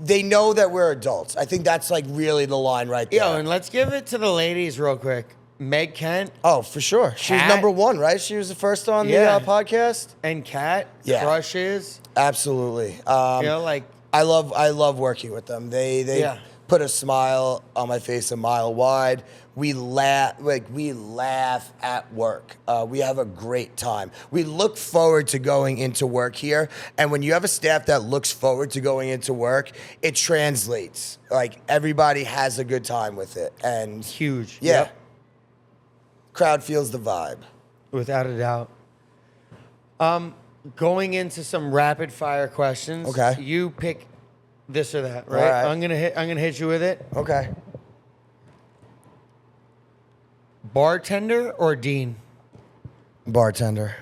they know that we're adults. I think that's like really the line right there. Yo, and let's give it to the ladies real quick. Meg Kent. Oh, for sure. She was number 1, right? She was the first on the podcast. And Kat crushes. Absolutely. You know, like, I love working with them. They put a smile on my face a mile wide. We laugh at work. We have a great time. We look forward to going into work here. And when you have a staff that looks forward to going into work, it translates. Like everybody has a good time with it. And huge. Yeah. Yep. Crowd feels the vibe. Without a doubt. Going into some rapid fire questions. Okay. You pick this or that, right? All right. I'm gonna hit you with it. Okay. Bartender or Dean? Bartender.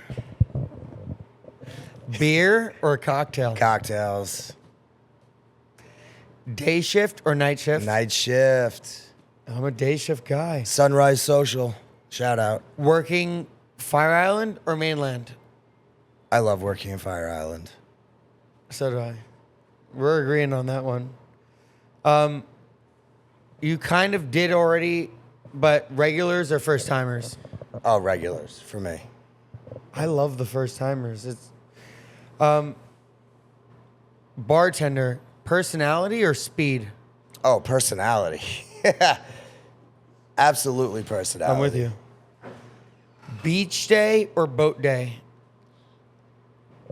Beer or cocktail? Cocktails. Day shift or night shift? Night shift. I'm a day shift guy. Sunrise Social. Shout out. Working Fire Island or mainland? I love working in Fire Island. So do I. We're agreeing on that one. You kind of did already, but regulars or first timers? Oh, regulars for me. I love the first timers. It's bartender, personality or speed? Oh, personality. Absolutely personality. I'm with you. Beach day or boat day?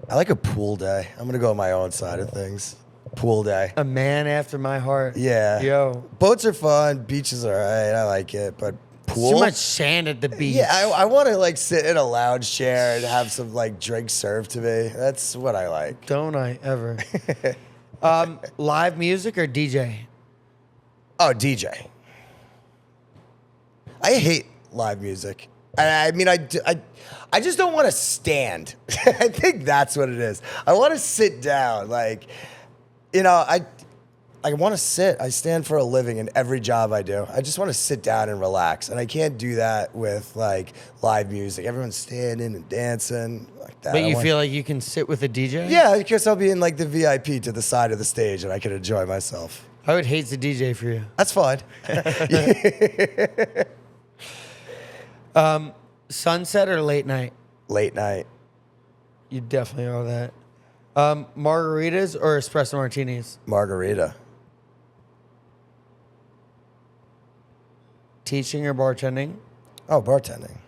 I like a pool day. I'm gonna go on my own side of things. Pool day. A man after my heart. Yeah. Yo. Boats are fun. Beaches are alright. I like it, but pool. Too much sand at the beach. Yeah, I want to like sit in a lounge chair and have some like drinks served to me. That's what I like. Don't I ever. Live music or DJ? Oh, DJ. I hate live music. I mean, I just don't want to stand. I think that's what it is. I want to sit down. Like, you know, I want to sit. I stand for a living in every job I do. I just want to sit down and relax. And I can't do that with like live music. Everyone's standing and dancing like that. But you feel like you can sit with a DJ? Yeah, because I'll be in like the VIP to the side of the stage and I can enjoy myself. I would hate the DJ for you. That's fine. Sunset or late night? Late night. You definitely are that. Margaritas or espresso martinis? Margarita. Teaching or bartending? Oh, bartending.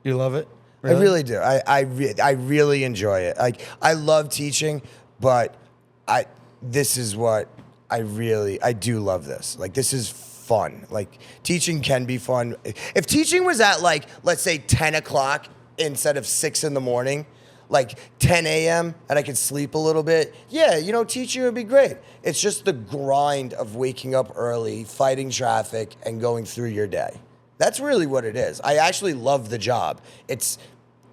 You love it? I really do. I really enjoy it. Like I love teaching, but this is what I do love this. Like this is fun. Like teaching can be fun. If teaching was at like, let's say 10 o'clock instead of 6 in the morning, like 10 a.m. and I could sleep a little bit, yeah, you know, teaching would be great. It's just the grind of waking up early, fighting traffic, and going through your day. That's really what it is. I actually love the job. It's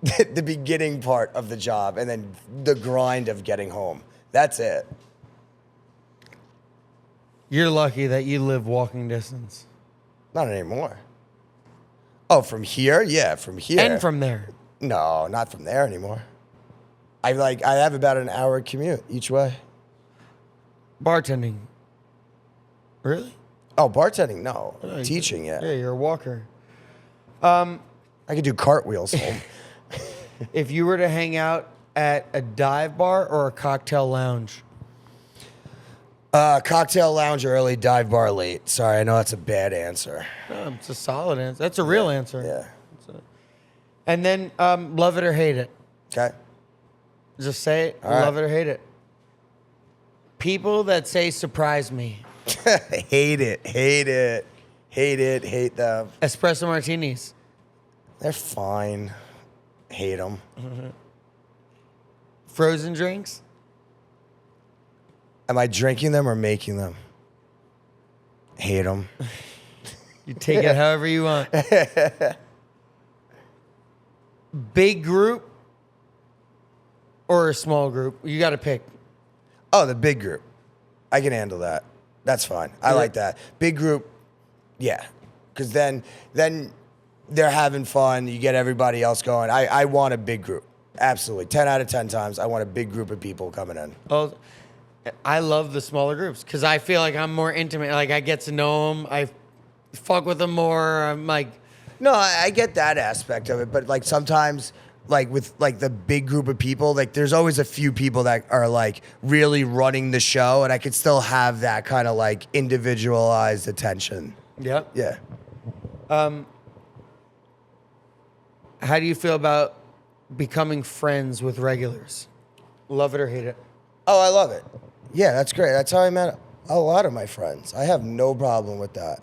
the beginning part of the job and then the grind of getting home. That's it. You're lucky that you live walking distance. Not anymore. Oh, from here? Yeah, from here. And from there. No, not from there anymore. I have about an hour commute each way. Bartending. Really? Oh, bartending? No. No, Teaching, yeah. Yeah, you're a walker. I could do cartwheels home. If you were to hang out at a dive bar or a cocktail lounge? Cocktail lounge early, dive bar late. Sorry, I know that's a bad answer. No, it's a solid answer. That's a real answer. Yeah. And then love it or hate it. Okay. Just say it. All right. Love it or hate it. People that say surprise me. Hate it. Hate it. Hate it. Hate them. Espresso martinis. They're fine. Hate them. Frozen drinks. Am I drinking them or making them? Hate them. You take it however you want. Big group or a small group? You got to pick. Oh, the big group. I can handle that. That's fine. I like that. Big group, yeah. Because then they're having fun. You get everybody else going. I want a big group. Absolutely. 10 out of 10 times, I want a big group of people coming in. Oh, I love the smaller groups because I feel like I'm more intimate. Like I get to know them. I fuck with them more. I'm like, no, I get that aspect of it, but like sometimes, like with like the big group of people, like there's always a few people that are like really running the show, and I could still have that kind of like individualized attention. yep. Yeah. How do you feel about becoming friends with regulars? Love it or hate it? Oh, I love it. Yeah, that's great. That's how I met a lot of my friends. I have no problem with that.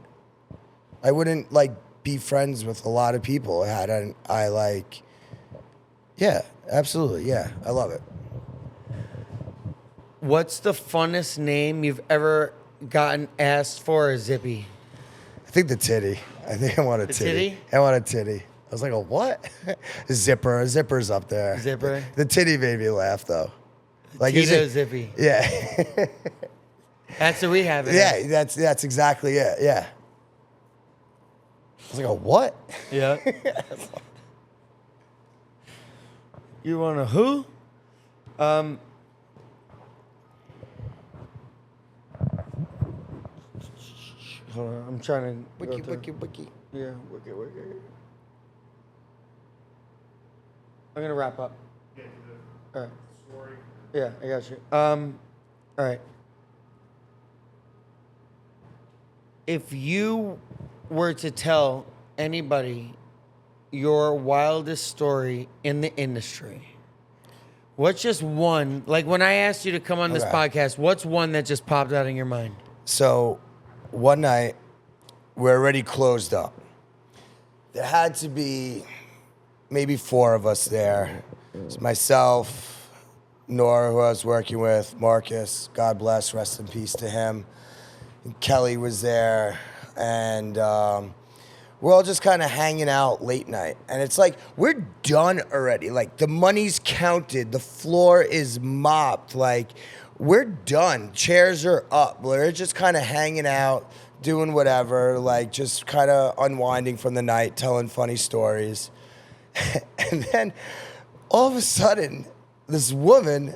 I wouldn't like be friends with a lot of people I like. Yeah, absolutely. Yeah, I love it. What's the funnest name you've ever gotten asked for a Zippy? I think the titty. I think I want a titty. Titty? I want a titty. I was like, a what? Zipper. Zipper's up there. Zipper? The titty made me laugh though. Like Tito Zippy. Yeah. That's what we have. Yeah, that's exactly it. Yeah. I was like, a what? Yeah. You want a who? Hold on, I'm trying to. Wiki. Yeah, wiki. I'm gonna wrap up. All right. Yeah, I got you. All right. If you were to tell anybody your wildest story in the industry, What's just one, like when I asked you to come on this Okay. podcast, what's one that just popped out in your mind? So one night, we're already closed up. There had to be maybe 4 of us there. It's myself, Nora, who I was working with, Marcus, God bless, rest in peace to him. And Kelly was there, and we're all just kind of hanging out late night. And it's like, we're done already. Like, the money's counted, the floor is mopped. Like, we're done. Chairs are up. We're just kind of hanging out, doing whatever, like just kind of unwinding from the night, telling funny stories. And then all of a sudden, this woman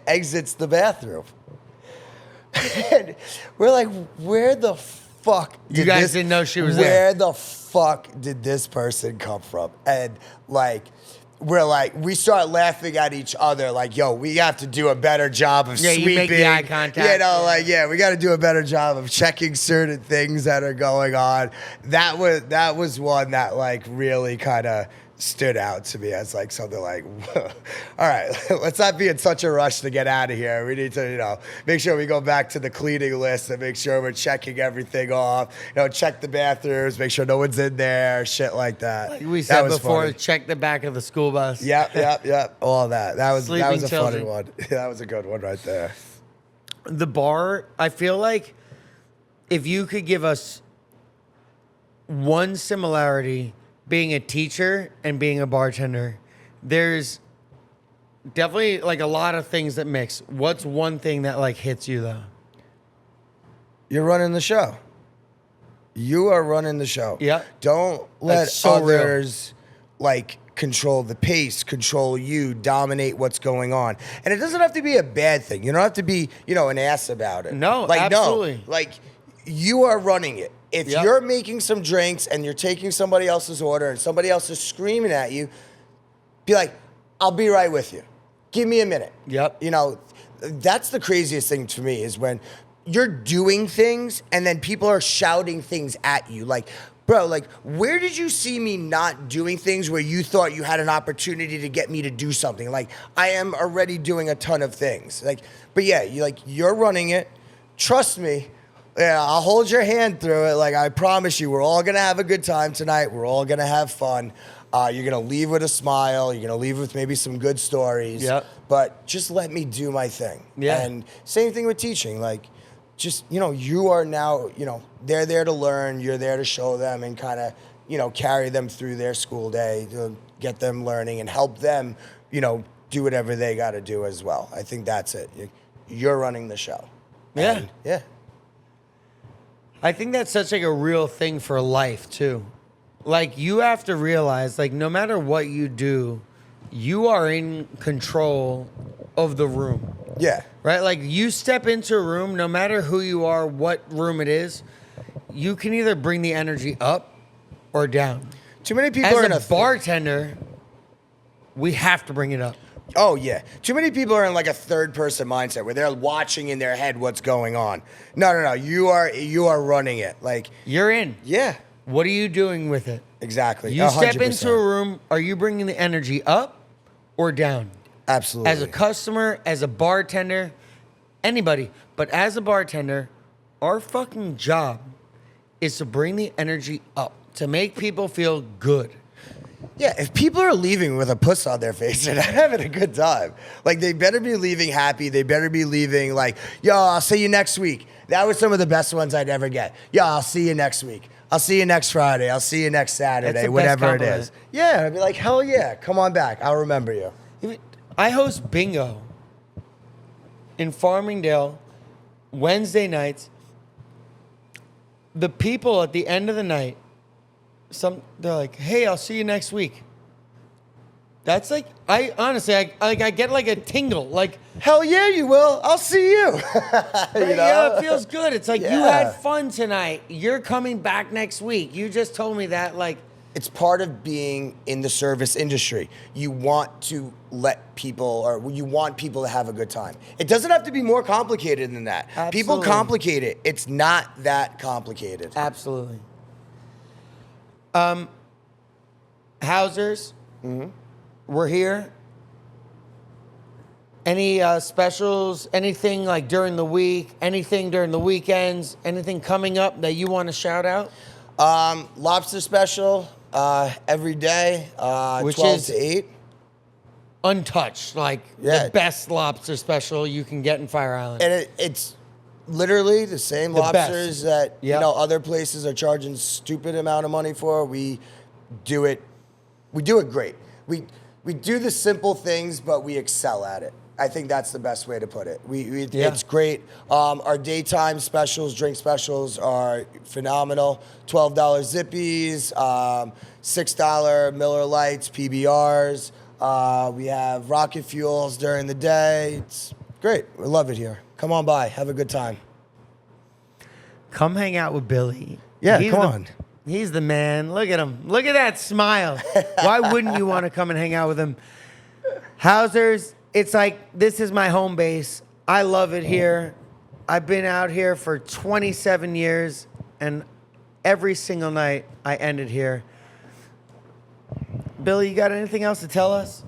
exits the bathroom. And we're like, where the fuck did You guys didn't know she was there. Where the fuck did this person come from? And like, we start laughing at each other, like, yo, we have to do a better job of sweeping. You make the eye contact. You know, like, yeah, we got to do a better job of checking certain things that are going on. That was one that like really kind of stood out to me as like something like, all right, let's not be in such a rush to get out of here. We need to, make sure we go back to the cleaning list and make sure we're checking everything off. Check the bathrooms, make sure no one's in there, shit like that. Like we said before, funny. check the back of the school bus. Yep. All that. That was Sleeping a children. funny one. That was a good one right there. The bar, I feel like if you could give us one similarity being a teacher and being a bartender, there's definitely like a lot of things that mix. What's one thing that like hits you though? You're running the show. You are running the show. Yeah. Don't let That's so real. others like control the pace, control you, dominate what's going on. And it doesn't have to be a bad thing. You don't have to be, an ass about it. No, absolutely. No. Like, you are running it. If Yep. you're making some drinks and you're taking somebody else's order and somebody else is screaming at you, be like, I'll be right with you. Give me a minute. Yep. That's the craziest thing to me is when you're doing things and then people are shouting things at you. Like, bro, like, where did you see me not doing things where you thought you had an opportunity to get me to do something? Like, I am already doing a ton of things. Like, but yeah, you're running it. Trust me. Yeah, I'll hold your hand through it. Like, I promise you, we're all going to have a good time tonight. We're all going to have fun. You're going to leave with a smile. You're going to leave with maybe some good stories. Yep. But just let me do my thing. Yeah. And same thing with teaching. Like, just, you are now, they're there to learn. You're there to show them and kind of, carry them through their school day, to get them learning and help them, do whatever they got to do as well. I think that's it. You're running the show. Yeah. And, yeah. I think that's such like a real thing for life too. Like you have to realize like no matter what you do, you are in control of the room. Yeah. Right? Like you step into a room, no matter who you are, what room it is, you can either bring the energy up or down. Too many people As are in a bartender, we have to bring it up. Oh, yeah. Too many people are in like a third person mindset where they're watching in their head what's going on. No. You are running it. Like, You're in. yeah. What are you doing with it? Exactly. You step 100%. into a room, are you bringing the energy up or down? Absolutely. As a customer, as a bartender, anybody. But as a bartender, our fucking job is to bring the energy up, to make people feel good. Yeah, if people are leaving with a puss on their face, they're not having a good time. Like, they better be leaving happy. They better be leaving like, yo, I'll see you next week. That was some of the best ones I'd ever get. Yo, I'll see you next week. I'll see you next Friday. I'll see you next That's Saturday, the best whatever it compliment. is. Yeah, I'd be like, hell yeah, come on back. I'll remember you. I host bingo in Farmingdale Wednesday nights. The people at the end of the night, they're like, "Hey, I'll see you next week." That's like, I honestly, I get like a tingle. Like, Hell yeah, you will. I'll see you. yeah, it feels good. It's like you Yeah. had fun tonight. You're coming back next week. You just told me that. Like, It's part of being in the service industry. You want to let people, or you want people to have a good time. It doesn't have to be more complicated than that. People Absolutely. complicate it. It's not that complicated. absolutely. Housers, we're here. Any specials? Anything like during the week? Anything during the weekends? Anything coming up that you want to shout out? Lobster special every day, Which 12 is to 8. Untouched, like the best lobster special you can get in Fire Island. And it's literally the same The lobsters best. that other places are charging stupid amount of money for. We do it great. We do the simple things, but we excel at it. I think that's the best way to put it. It's great. Our daytime specials, drink specials are phenomenal. $12 Zippies, $6 Miller Lights, PBRs. We have rocket fuels during the day. It's great. We love it here. Come on by. Have a good time. Come hang out with Billy. Yeah, come on. He's the man. Look at him. Look at that smile. Why wouldn't you want to come and hang out with him? Hausers, it's like, this is my home base. I love it here. I've been out here for 27 years, and every single night I end it here. Billy, you got anything else to tell us?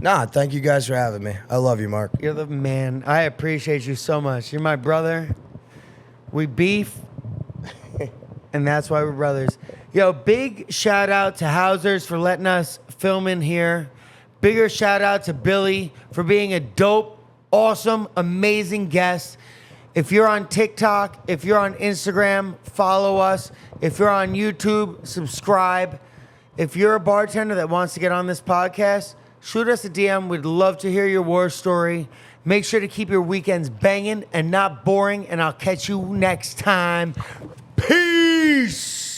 Nah, thank you guys for having me. I love you, Mark. You're the man. I appreciate you so much. You're my brother. We beef, and that's why we're brothers. Yo, big shout out to Hausers for letting us film in here. Bigger shout out to Billy for being a dope, awesome, amazing guest. If you're on TikTok, if you're on Instagram, follow us. If you're on YouTube, subscribe. If you're a bartender that wants to get on this podcast, shoot us a DM. We'd love to hear your war story. Make sure to keep your weekends banging and not boring, and I'll catch you next time. Peace!